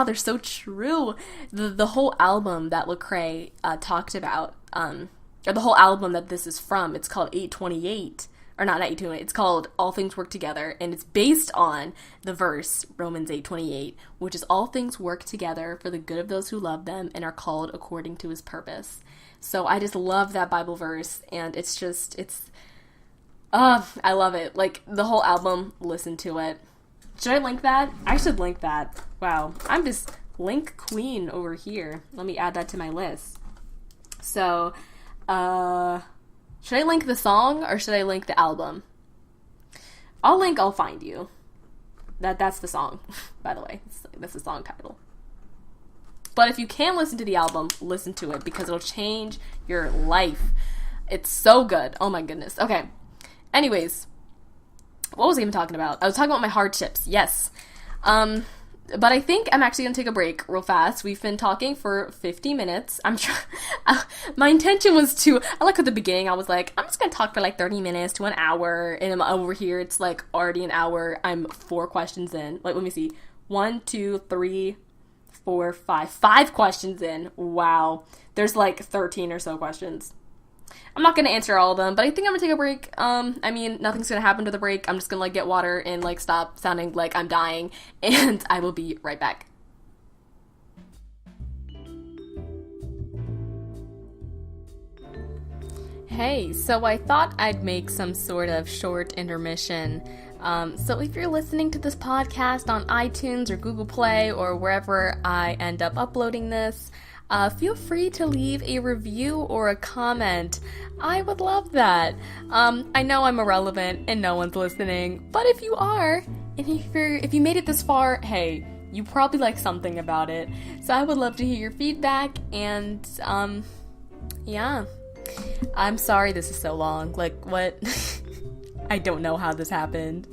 they're so true. The whole album that Lecrae talked about, or the whole album that this is from, it's called 828, or not 828, it's called All Things Work Together, and it's based on the verse, Romans 8:28, which is all things work together for the good of those who love them and are called according to his purpose. So I just love that Bible verse, and it's I love it. Like, the whole album, listen to it. Should I link that? I should link that. Wow, I'm just link queen over here. Let me add that to my list. So, should I link the song, or should I link the album? I'll link I'll Find You. That's the song, by the way. That's the song title. But if you can listen to the album, listen to it, because it'll change your life. It's so good. Oh my goodness. Okay. Anyways, what was I even talking about? I was talking about my hardships. Yes. But I think I'm actually going to take a break real fast. We've been talking for 50 minutes. My intention was I like at the beginning, I was like, I'm just going to talk for like 30 minutes to an hour. And I'm over here, it's like already an hour. I'm 4 questions in. Like, let me see. 1, 2, 3, 4, 5. 5 questions in. Wow. There's like 13 or so questions. I'm not going to answer all of them, but I think I'm going to take a break. I mean, nothing's going to happen to the break. I'm just going to, like, get water and, like, stop sounding like I'm dying, and I will be right back. Hey, so I thought I'd make some sort of short intermission. So if you're listening to this podcast on iTunes or Google Play or wherever I end up uploading this, feel free to leave a review or a comment. I would love that. I know I'm irrelevant and no one's listening, but if you are, and if you made it this far, hey, you probably like something about it. So I would love to hear your feedback, and yeah. I'm sorry this is so long. Like, what? I don't know how this happened.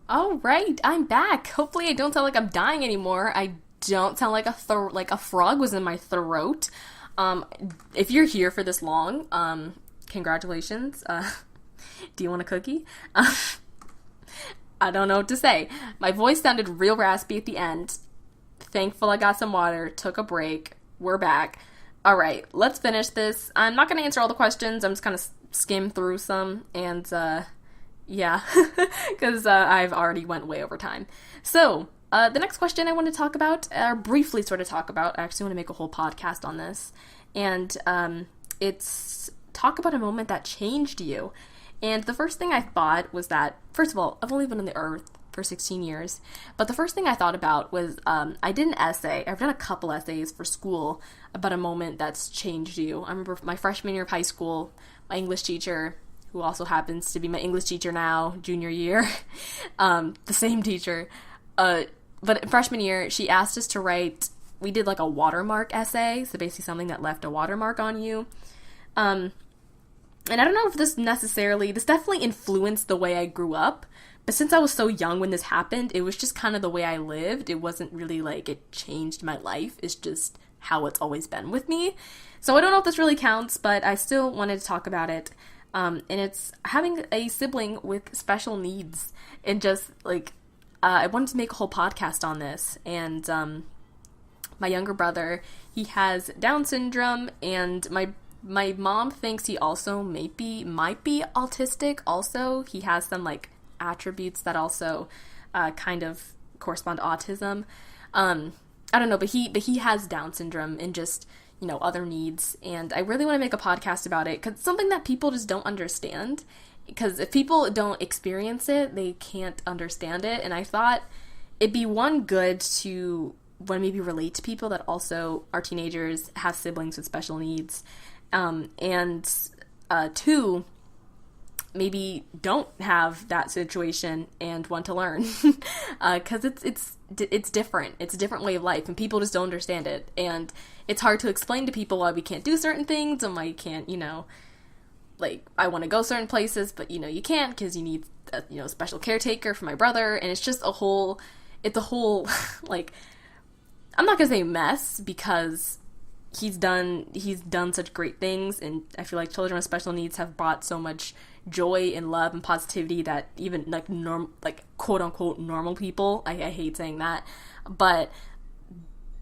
All right, I'm back. Hopefully I don't sound like I'm dying anymore. I don't sound like a frog was in my throat. If you're here for this long, congratulations. Do you want a cookie? I don't know what to say. My voice sounded real raspy at the end. Thankful I got some water, took a break. We're back. All right, let's finish this. I'm not going to answer all the questions. I'm just going to skim through some, and yeah, because I've already went way over time. So, the next question I want to talk about, or briefly sort of talk about, I actually want to make a whole podcast on this, and it's talk about a moment that changed you. And the first thing I thought was that, first of all, I've only been on the earth for 16 years, but the first thing I thought about was, I did an essay. I've done a couple essays for school about a moment that's changed you. I remember my freshman year of high school, my English teacher, who also happens to be my English teacher now, junior year, the same teacher, but freshman year, she asked us to write, we did like a watermark essay, so basically something that left a watermark on you, and I don't know if this definitely influenced the way I grew up, but since I was so young when this happened, it was just kind of the way I lived. It wasn't really like it changed my life. It's just how it's always been with me. So I don't know if this really counts, but I still wanted to talk about it. And it's having a sibling with special needs. And just like, I wanted to make a whole podcast on this. And my younger brother, he has Down syndrome, and my mom thinks he also might be autistic also. He has some like attributes that also kind of correspond to autism. I don't know, but he has Down syndrome and just, other needs, and I really want to make a podcast about it because it's something that people just don't understand, because if people don't experience it, they can't understand it. And I thought it'd be one good to maybe relate to people that also are teenagers, have siblings with special needs, and two, maybe don't have that situation and want to learn, because it's different. It's a different way of life, and people just don't understand it. And it's hard to explain to people why we can't do certain things and why you can't, like, I want to go certain places, but, you can't because you need a, special caretaker for my brother. And it's just a whole, like, I'm not going to say mess, because he's done such great things. And I feel like children with special needs have brought so much joy and love and positivity that even, like, quote unquote normal people, I hate saying that, but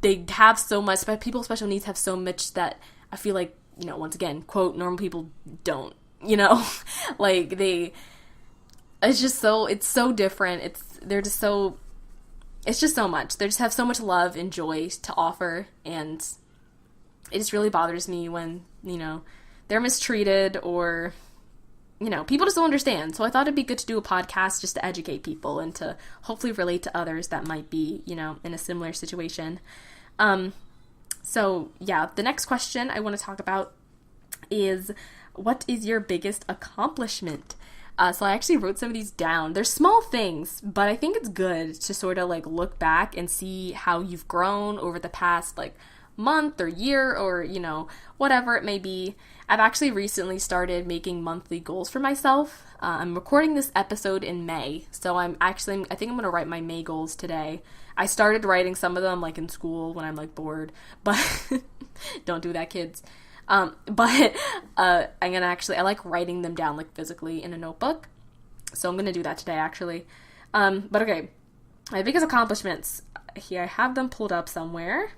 they have so much, people with special needs have so much that I feel like, once again, quote, normal people don't, like, it's so different. It's just so much. They just have so much love and joy to offer, and it just really bothers me when, they're mistreated, or, people just don't understand. So I thought it'd be good to do a podcast just to educate people and to hopefully relate to others that might be, in a similar situation. So yeah, the next question I want to talk about is, what is your biggest accomplishment? So I actually wrote some of these down. They're small things, but I think it's good to sort of like look back and see how you've grown over the past like month or year, or, whatever it may be. I've actually recently started making monthly goals for myself. I'm recording this episode in May, so I think I'm going to write my May goals today. I started writing some of them like in school when I'm like bored, but don't do that, kids. But I'm going to I like writing them down like physically in a notebook. So I'm going to do that today actually. But okay, my biggest accomplishments, here I have them pulled up somewhere.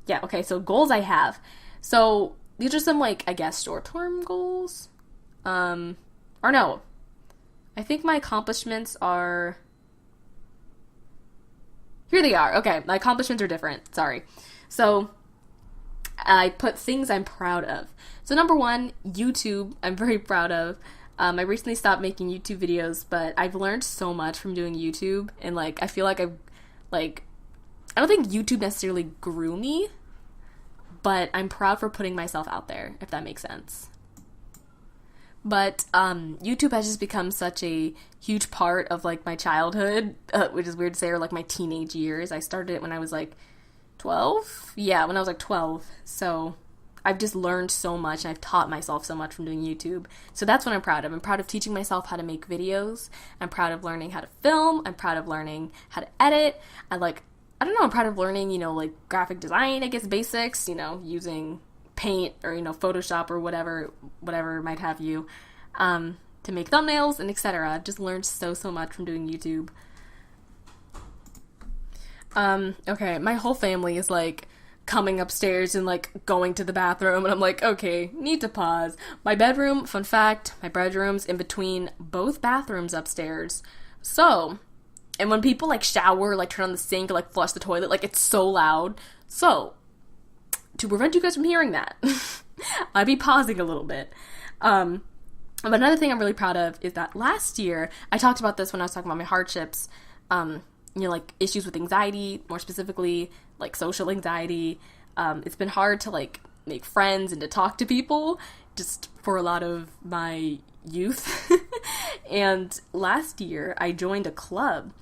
Yeah, okay, so goals I have. So these are some like, I guess, short-term goals. Or no, I think my accomplishments are, here they are. Okay, my accomplishments are different, sorry. So I put things I'm proud of. So number one, YouTube, I'm very proud of. I recently stopped making YouTube videos, but I've learned so much from doing YouTube, and like, I feel like I don't think YouTube necessarily grew me, but I'm proud for putting myself out there, if that makes sense. But YouTube has just become such a huge part of like my childhood, which is weird to say, or like my teenage years. I started it when I was like 12? Yeah, when I was like 12. So I've just learned so much, and I've taught myself so much from doing YouTube. So that's what I'm proud of. I'm proud of teaching myself how to make videos. I'm proud of learning how to film. I'm proud of learning how to edit. I'm proud of learning, like graphic design, I guess, basics, using Paint or, Photoshop or whatever might have you, to make thumbnails and etc. I've just learned so much from doing YouTube. Okay, my whole family is like coming upstairs and like going to the bathroom, and I'm like, okay, need to pause. My bedroom, fun fact, my bedroom's in between both bathrooms upstairs. So, and when people like shower, like turn on the sink, or like flush the toilet, like it's so loud. So, to prevent you guys from hearing that, I'd be pausing a little bit. But another thing I'm really proud of is that last year, I talked about this when I was talking about my hardships, like issues with anxiety, more specifically, like social anxiety. It's been hard to like make friends and to talk to people just for a lot of my youth. And last year I joined a club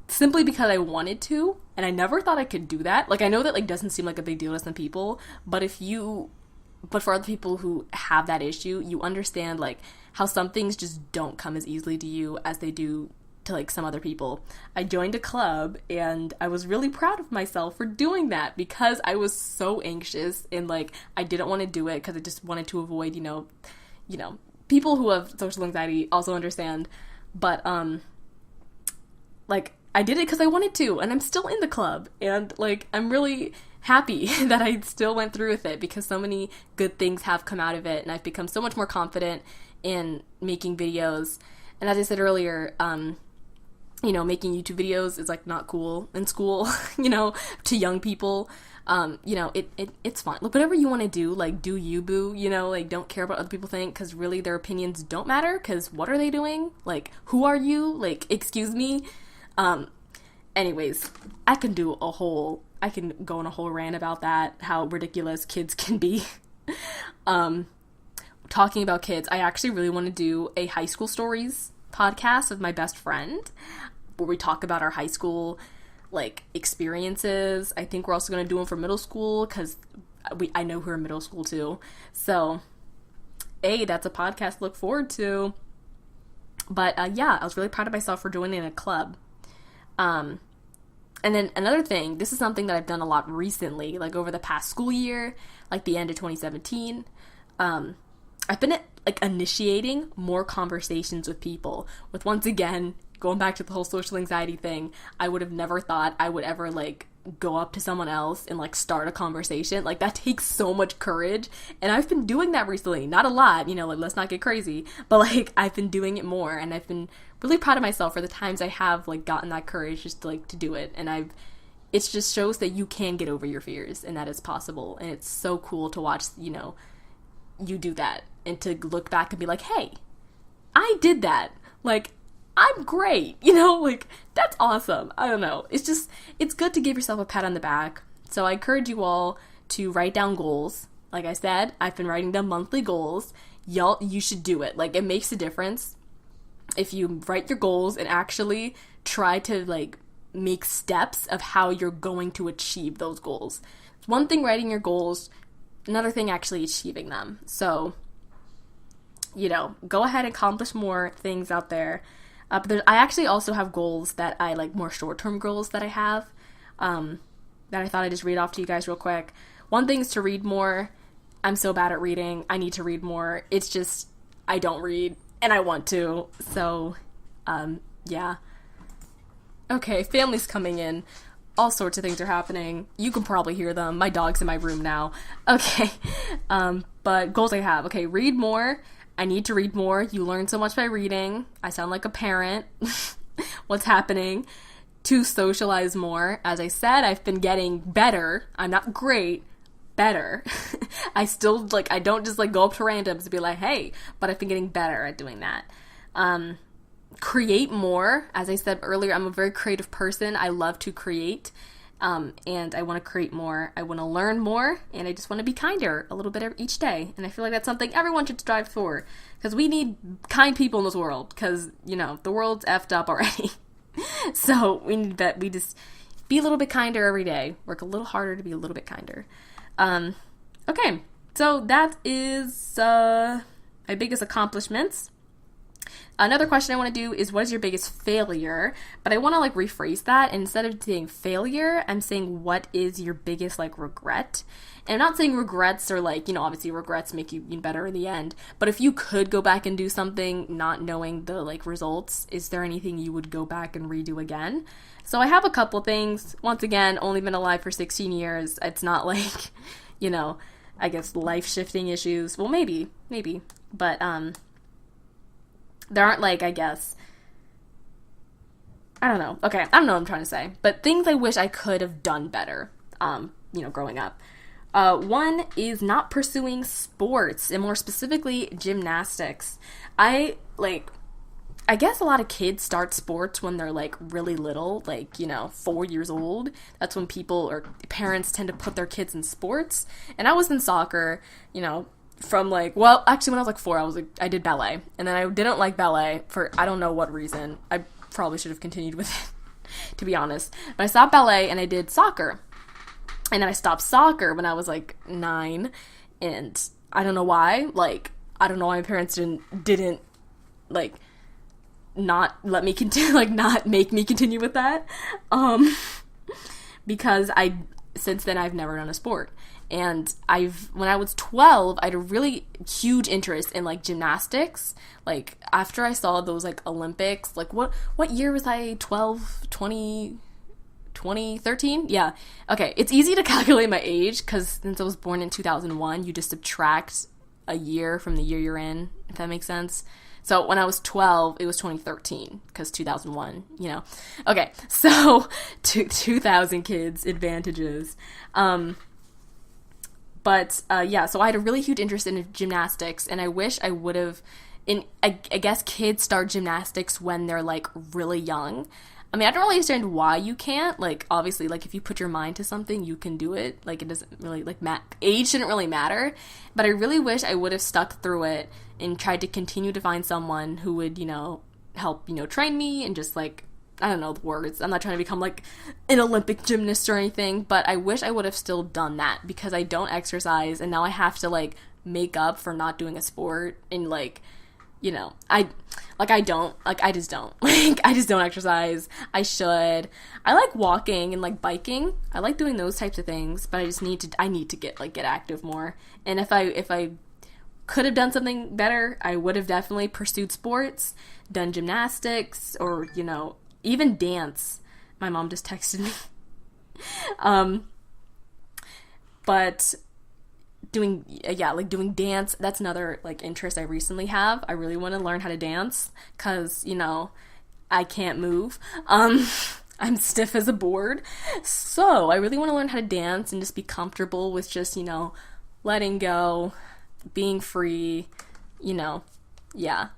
simply because I wanted to, and I never thought I could do that. Like, I know that like doesn't seem like a big deal to some people, but for other people who have that issue, you understand like how some things just don't come as easily to you as they do to like some other people. I joined a club, and I was really proud of myself for doing that, because I was so anxious, and like I didn't want to do it because I just wanted to avoid, people who have social anxiety also understand, but like I did it because I wanted to, and I'm still in the club, and like I'm really happy that I still went through with it, because so many good things have come out of it, and I've become so much more confident in making videos. And as I said earlier, making YouTube videos is like not cool in school, to young people. It's fine. Look, whatever you want to do, like, do you, boo, like, don't care about what other people think, because really their opinions don't matter, because what are they doing? Like, who are you? Like, excuse me? Anyways, I can go on a whole rant about that, how ridiculous kids can be. Talking about kids, I actually really want to do a high school stories podcast with my best friend, where we talk about our high school like experiences. I think we're also going to do them for middle school, because I know who are in middle school too. So, that's a podcast to look forward to. But I was really proud of myself for joining a club. And then another thing, this is something that I've done a lot recently, like over the past school year, like the end of 2017. I've been initiating more conversations with people, with, once again, going back to the whole social anxiety thing. I would have never thought I would ever go up to someone else and start a conversation. Like, that takes so much courage, and I've been doing that recently. Not a lot, let's not get crazy, but I've been doing it more, and I've been really proud of myself for the times I have gotten that courage just to do it. And it just shows that you can get over your fears, and that it's possible, and it's so cool to watch you do that, and to look back and be like, hey, I did that. I'm great, that's awesome. I don't know. It's good to give yourself a pat on the back. So I encourage you all to write down goals. Like I said, I've been writing down monthly goals. Y'all, you should do it. It makes a difference if you write your goals and actually try to make steps of how you're going to achieve those goals. It's one thing writing your goals, another thing actually achieving them. So, go ahead and accomplish more things out there. But I actually also have goals that I more short-term goals that I have, that I thought I'd just read off to you guys real quick. One thing is to read more. I'm so bad at reading. I need to read more. It's just, I don't read, and I want to. So, yeah. Okay, family's coming in. All sorts of things are happening. You can probably hear them. My dog's in my room now. Okay, but goals I have. Okay, read more. I need to read more. You learn so much by reading. I sound like a parent. What's happening? To socialize more. As I said, I've been getting better. I'm not great. Better. I still, I don't just, go up to randoms and be like, hey, but I've been getting better at doing that. Create more. As I said earlier, I'm a very creative person. I love to create. And I want to create more. I want to learn more, and I just want to be kinder a little bit each day. And I feel like that's something everyone should strive for, because we need kind people in this world, because, the world's effed up already. So we need that. We just be a little bit kinder every day. Work a little harder to be a little bit kinder. Okay, so that is my biggest accomplishments. Another question I want to do is, what is your biggest failure? But I want to rephrase that. Instead of saying failure, I'm saying, what is your biggest regret? And I'm not saying regrets are obviously regrets make you better in the end. But if you could go back and do something not knowing the results, is there anything you would go back and redo again? So I have a couple things. Once again, only been alive for 16 years. It's not I guess life-shifting issues. Well, maybe. But, there aren't I guess, I don't know. Okay, I don't know what I'm trying to say. But things I wish I could have done better, growing up. One is not pursuing sports, and more specifically, gymnastics. I guess a lot of kids start sports when they're really little, 4 years old. That's when people or parents tend to put their kids in sports. And I was in soccer, from actually when I was 4, I did ballet, and then I didn't like ballet for I don't know what reason. I probably should have continued with it, to be honest. But I stopped ballet and I did soccer, and then I stopped soccer when I was 9, and I don't know why. I don't know why my parents didn't not let me continue, not make me continue with that, because since then I've never done a sport. And when I was 12, I had a really huge interest in gymnastics. After I saw those Olympics, what year was I? 12, 20, 2013? Yeah. Okay, it's easy to calculate my age, because since I was born in 2001, you just subtract a year from the year you're in, if that makes sense. So when I was 12, it was 2013, because 2001, you know. Okay, so 2,000 kids, advantages. Yeah, so I had a really huge interest in gymnastics, and I wish I would have, I guess kids start gymnastics when they're, like, really young. I mean, I don't really understand why you can't. Like, obviously, like, if you put your mind to something, you can do it. Like, it doesn't really, like, age shouldn't really matter. But I really wish I would have stuck through it and tried to continue to find someone who would, you know, help, you know, train me and just, like, I don't know the words. I'm not trying to become, like, an Olympic gymnast or anything, but I wish I would have still done that, because I don't exercise, and now I have to, like, make up for not doing a sport, and, like, you know, I just don't. Like, I just don't exercise. I should. I like walking and, like, biking. I like doing those types of things, but I need to get active more. And if I could have done something better, I would have definitely pursued sports, done gymnastics, or, you know, even dance. My mom just texted me. But doing dance, that's another, like, interest I recently have. I really want to learn how to dance, because, you know, I can't move. I'm stiff as a board. So I really want to learn how to dance and just be comfortable with just, you know, letting go, being free, you know. Yeah.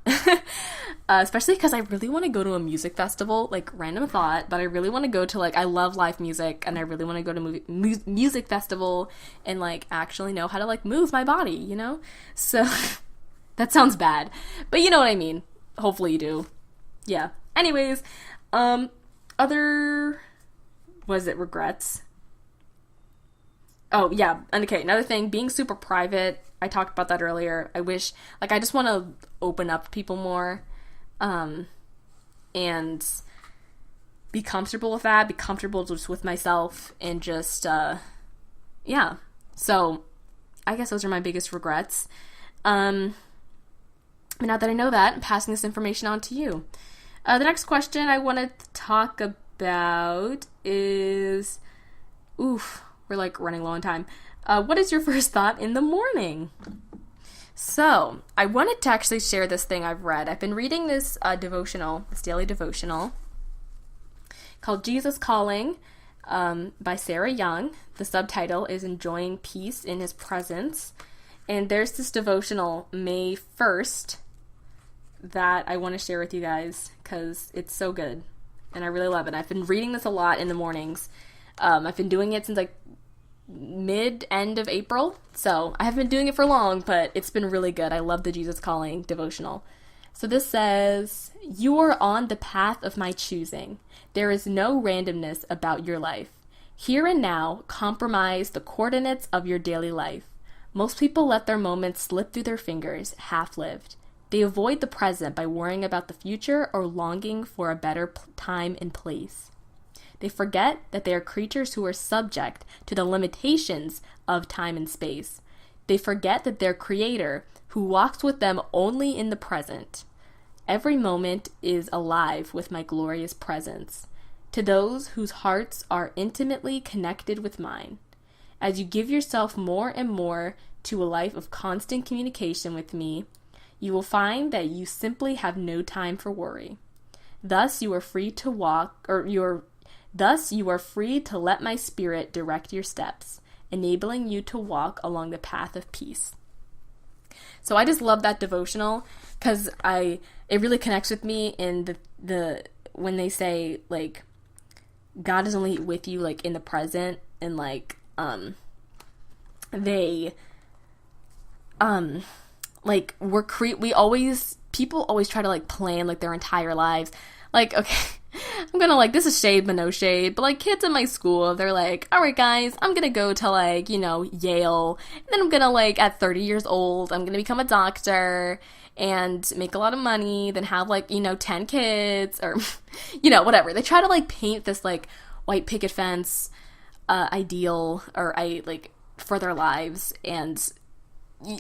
Especially because I really want to go to a music festival, like, random thought, but I really want to go to, like, I love live music, and I really want to go to music festival and, like, actually know how to, like, move my body, you know? So, that sounds bad, but you know what I mean. Hopefully you do. Yeah. Anyways, regrets? Oh, yeah, and okay, another thing, being super private. I talked about that earlier. I wish, like, I just want to open up to people more, and be comfortable with that, be comfortable just with myself, and just, yeah. So, I guess those are my biggest regrets. But now that I know that, I'm passing this information on to you. The next question I want to talk about is, we're, like, running low on time. What is your first thought in the morning? So, I wanted to actually share this thing I've read. I've been reading this devotional, this daily devotional, called Jesus Calling, by Sarah Young. The subtitle is Enjoying Peace in His Presence. And there's this devotional, May 1st, that I want to share with you guys, because it's so good, and I really love it. I've been reading this a lot in the mornings. I've been doing it since, like, end of April, so I haven't been doing it for long, but it's been really good. I love the Jesus Calling devotional. So this says, "You are on the path of my choosing. There is no randomness about your life. Here and now, compromise the coordinates of your daily life. Most people let their moments slip through their fingers, half-lived. They avoid the present by worrying about the future or longing for a better time and place. They forget that they are creatures who are subject to the limitations of time and space. They forget that their Creator, who walks with them only in the present. Every moment is alive with my glorious presence. To those whose hearts are intimately connected with mine. As you give yourself more and more to a life of constant communication with me, you will find that you simply have no time for worry. Thus you are free to let my spirit direct your steps, enabling you to walk along the path of peace." So I just love that devotional, because it really connects with me in the when they say, like, God is only with you, like, in the present, and, like, people always try to, like, plan, like, their entire lives. Like, okay, I'm gonna, like, this is shade but no shade, but, like, kids in my school, they're like, alright guys, I'm gonna go to, like, you know, Yale, and then I'm gonna, like, at 30 years old, I'm gonna become a doctor, and make a lot of money, then have, like, you know, 10 kids, or, you know, whatever. They try to, like, paint this, like, white picket fence, ideal, for their lives, and,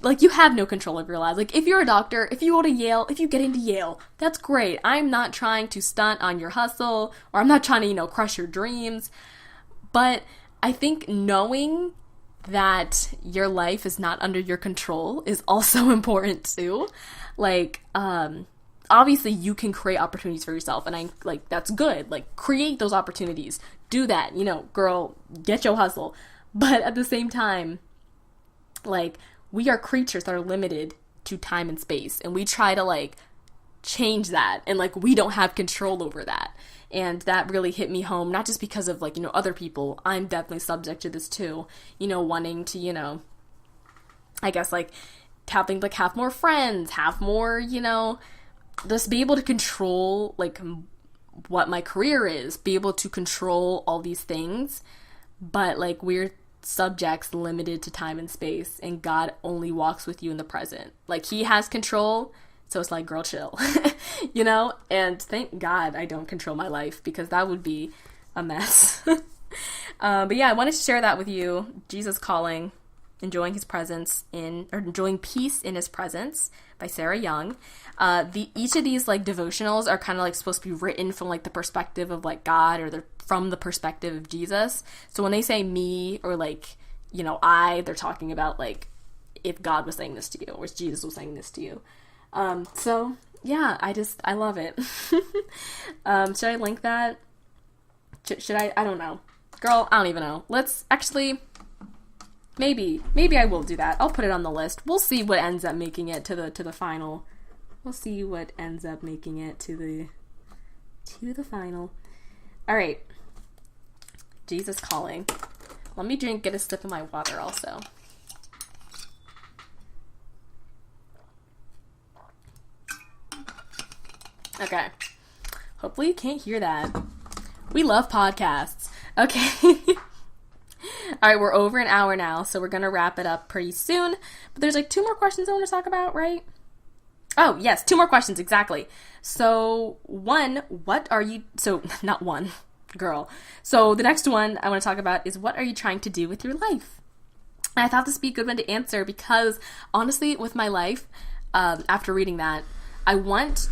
like, you have no control of your lives. Like, if you're a doctor, if you go to Yale, if you get into Yale, that's great. I'm not trying to stunt on your hustle, or I'm not trying to, you know, crush your dreams, but I think knowing that your life is not under your control is also important too. Like, obviously you can create opportunities for yourself, and that's good. Like, create those opportunities. Do that, girl, get your hustle. But at the same time, like, we are creatures that are limited to time and space, and we try to, like, change that, and, like, we don't have control over that. And that really hit me home, not just because of, like, other people. I'm definitely subject to this too, wanting to, I guess, like, have more friends, have more, just be able to control, like, what my career is, be able to control all these things. But, like, we're subjects limited to time and space, and God only walks with you in the present. Like, he has control. So it's like, girl, chill, and thank God I don't control my life, because that would be a mess. But yeah, I wanted to share that with you. Jesus Calling, Enjoying His Presence Enjoying Peace in His Presence by Sarah Young. Each of these, like, devotionals are kind of, like, supposed to be written from, like, the perspective of, like, God, or they're from the perspective of Jesus. So when they say me, or, like, they're talking about, like, if God was saying this to you, or if Jesus was saying this to you. So yeah, I love it. Should I link that? Should I don't know. Girl, I don't even know. Let's actually, maybe I will do that. I'll put it on the list. We'll see what ends up making it to the final. We'll see what ends up making it to the final. All right. Jesus Calling. Let me get a sip of my water also. Okay. Hopefully you can't hear that. We love podcasts. Okay. All right, we're over an hour now, so we're going to wrap it up pretty soon. But there's, like, 2 more questions I want to talk about, right? Oh, yes, 2 more questions, exactly. So, not one, girl. So, the next one I want to talk about is, what are you trying to do with your life? And I thought this would be a good one to answer, because, honestly, with my life, after reading that, I want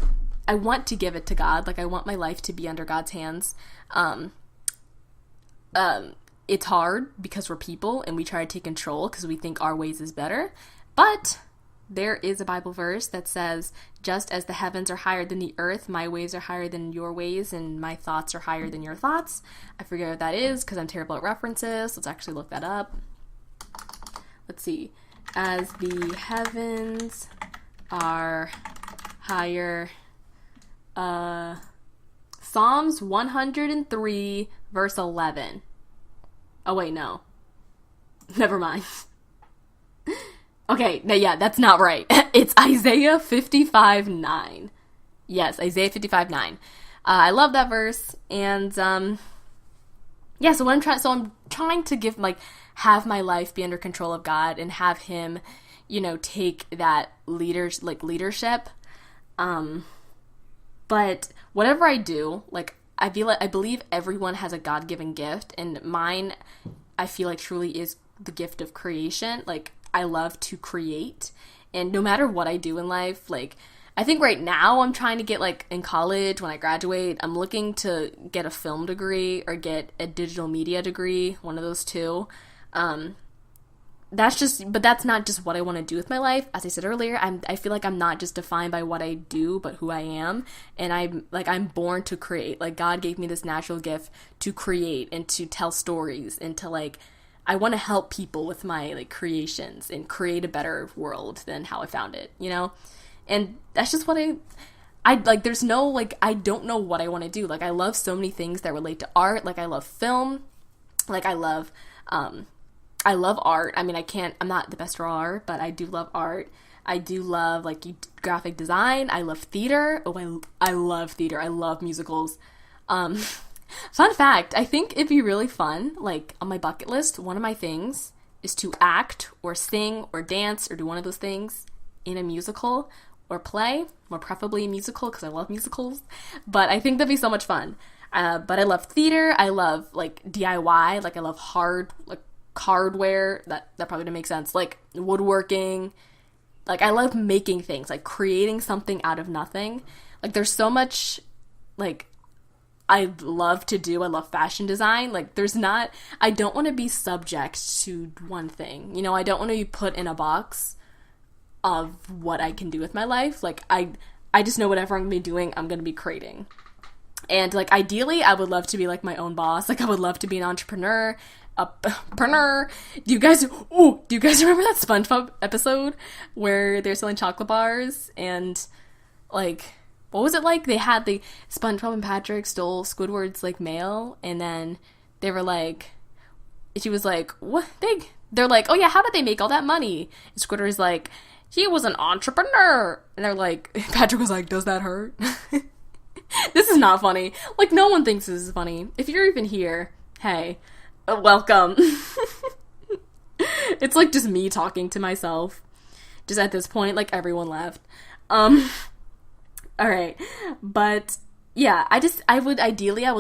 to give it to God. Like, I want my life to be under God's hands. It's hard because we're people, and we try to take control because we think our ways is better. But there is a Bible verse that says, just as the heavens are higher than the earth, my ways are higher than your ways, and my thoughts are higher than your thoughts. I forget what that is because I'm terrible at references. Let's actually look that up. Let's see. As the heavens are higher, Psalms 103 verse 11. Oh wait, no. Never mind. Okay, yeah, that's not right. It's Isaiah 55:9. Yes, Isaiah 55:9. I love that verse, and yeah. So I'm trying to have my life be under control of God, and have Him, take that leadership. But whatever I do, like, I believe everyone has a God-given gift, and mine, I feel like, truly is the gift of creation. Like, I love to create, and no matter what I do in life, like, I think right now I'm trying to get, like, in college, when I graduate, I'm looking to get a film degree or get a digital media degree, one of those two. But that's not just what I want to do with my life. As I said earlier, I feel like I'm not just defined by what I do, but who I am. And I'm born to create. Like, God gave me this natural gift to create and to tell stories, and to, like, I want to help people with my, like, creations and create a better world than how I found it, And that's just what I like, there's no, like, I don't know what I want to do. Like, I love so many things that relate to art. Like, I love film. Like, I love art. I mean, I'm not the best drawer, but I do love art. I do love, like, graphic design. I love theater. Oh, I love theater. I love musicals. Fun fact, I think it'd be really fun, like, on my bucket list, one of my things is to act or sing or dance or do one of those things in a musical or play, more preferably a musical, because I love musicals. But I think that'd be so much fun. But I love theater. I love, like, DIY. Like, I love hardware. That probably didn't make sense. Like, woodworking. Like, I love making things, like, creating something out of nothing. Like, there's so much, like, I love to do. I love fashion design. Like, I don't want to be subject to one thing. I don't want to be put in a box of what I can do with my life. Like, I just know whatever I'm gonna be doing, I'm gonna be creating. And, like, ideally, I would love to be, like, my own boss. Like, I would love to be an entrepreneur. Do you guys remember that SpongeBob episode where they're selling chocolate bars and, like, what was it like? They had the SpongeBob and Patrick stole Squidward's, like, mail, and then they were like, she was like, what? They're like, oh yeah, how did they make all that money? And Squidward's like, he was an entrepreneur. And they're like, Patrick was like, does that hurt? This is not funny. Like, no one thinks this is funny. If you're even here, hey, welcome. It's like just me talking to myself. Just at this point, like, everyone left. Alright. But, yeah, I would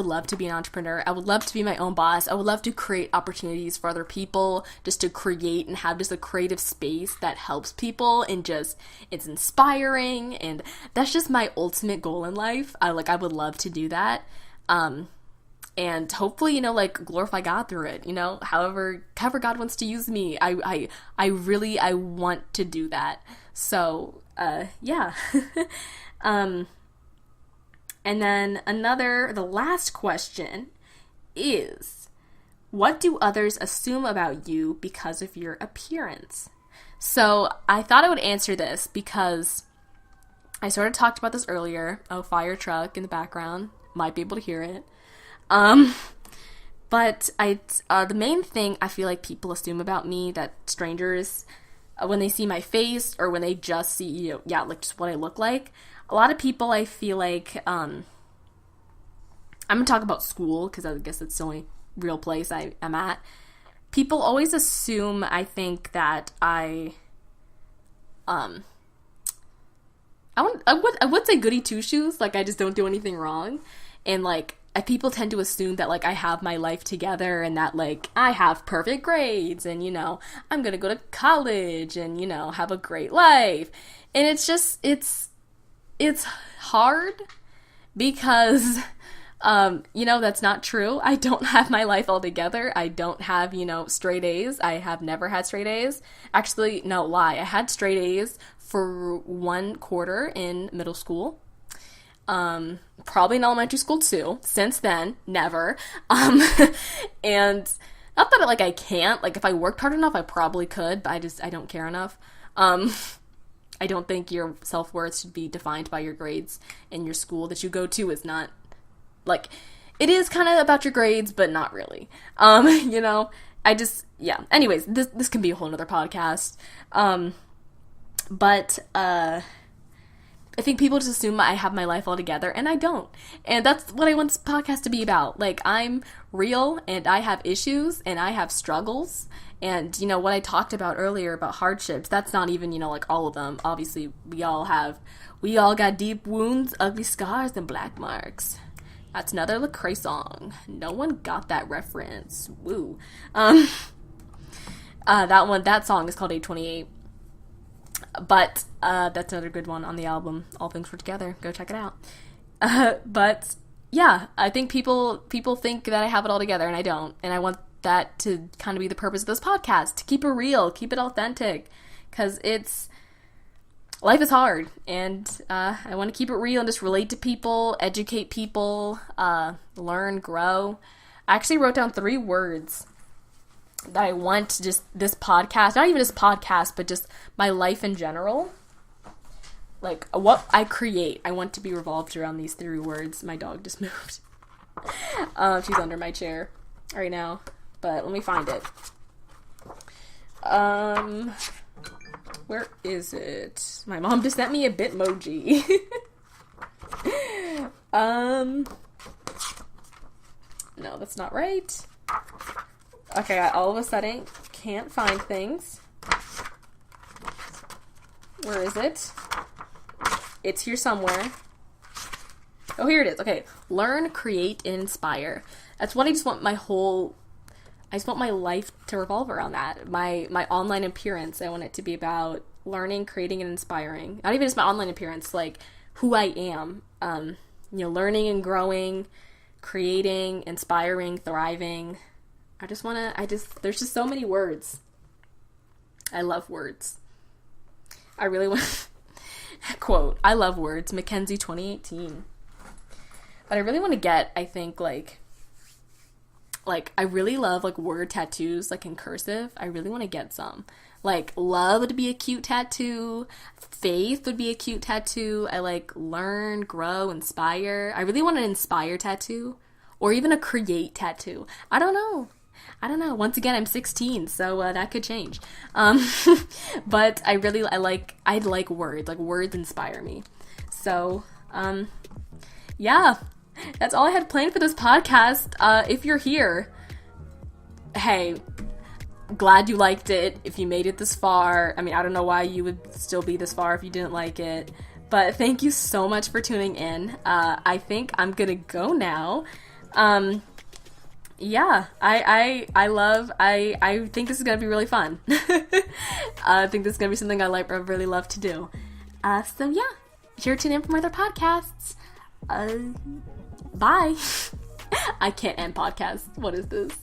love to be an entrepreneur. I would love to be my own boss. I would love to create opportunities for other people, just to create and have just a creative space that helps people, and just, it's inspiring, and that's just my ultimate goal in life. I would love to do that. And hopefully, like, glorify God through it, however God wants to use me. I want to do that. So, yeah. And then the last question is, what do others assume about you because of your appearance? So I thought I would answer this because I sort of talked about this earlier. Oh, fire truck in the background. Might be able to hear it. But the main thing I feel like people assume about me, that strangers, when they see my face or when they just see, like just what I look like, a lot of people, I feel like, I'm going to talk about school, because I guess it's the only real place I'm at. People always assume, I think, that I would say goody two-shoes, like, I just don't do anything wrong, and, like, people tend to assume that, like, I have my life together, and that, like, I have perfect grades, and, I'm going to go to college, and, have a great life, and it's just, it's hard, because, that's not true. I don't have my life all together. I don't have, straight A's. I have never had straight A's. Actually, no, lie. I had straight A's for 1 quarter in middle school. Probably in elementary school too. Since then, never. And not that, like, I can't. Like, if I worked hard enough, I probably could, but I don't care enough. I don't think your self-worth should be defined by your grades, and your school that you go to is not, like, it is kind of about your grades, but not really. Anyways, this can be a whole nother podcast. But I think people just assume I have my life all together, and I don't. And that's what I want this podcast to be about. Like, I'm real, and I have issues, and I have struggles. And, what I talked about earlier about hardships, that's not even, like, all of them. Obviously, we all got deep wounds, ugly scars, and black marks. That's another Lecrae song. No one got that reference. Woo. That song is called 828. But, that's another good one on the album, All Things Were Together. Go check it out. But, yeah, I think people think that I have it all together, and I don't. And I want that to kind of be the purpose of this podcast, to keep it real, keep it authentic, because life is hard, and I want to keep it real and just relate to people, educate people, learn, grow. I actually wrote down 3 words that I want just this podcast, not even this podcast, but just my life in general, like, what I create, I want to be revolved around these 3 words. My dog just moved. She's under my chair right now, but let me find it. Where is it? My mom just sent me a Bitmoji. No, that's not right. Okay, I all of a sudden can't find things. Where is it? It's here somewhere. Oh, here it is. Okay. Learn, create, and inspire. That's what I just want my life to revolve around that. My online appearance, I want it to be about learning, creating, and inspiring. Not even just my online appearance, like who I am. Learning and growing, creating, inspiring, thriving. There's just so many words. I love words. I really want, Quote, I love words, Mackenzie 2018. But I really want to get, I think, like, I really love, like, word tattoos, like, in cursive. I really want to get some. Like, love would be a cute tattoo. Faith would be a cute tattoo. I like learn, grow, inspire. I really want an inspire tattoo. Or even a create tattoo. I don't know. Once again, I'm 16, so that could change. But I like words. Like, words inspire me. So, yeah. That's all I had planned for this podcast. If you're here, hey, glad you liked it. If you made it this far, I mean, I don't know why you would still be this far if you didn't like it, but thank you so much for tuning in. I think I'm gonna go now. Yeah, I think this is gonna be really fun. I think this is gonna be something I really love to do. So yeah, here tune in for my other podcasts. Bye. I can't end podcasts. What is this?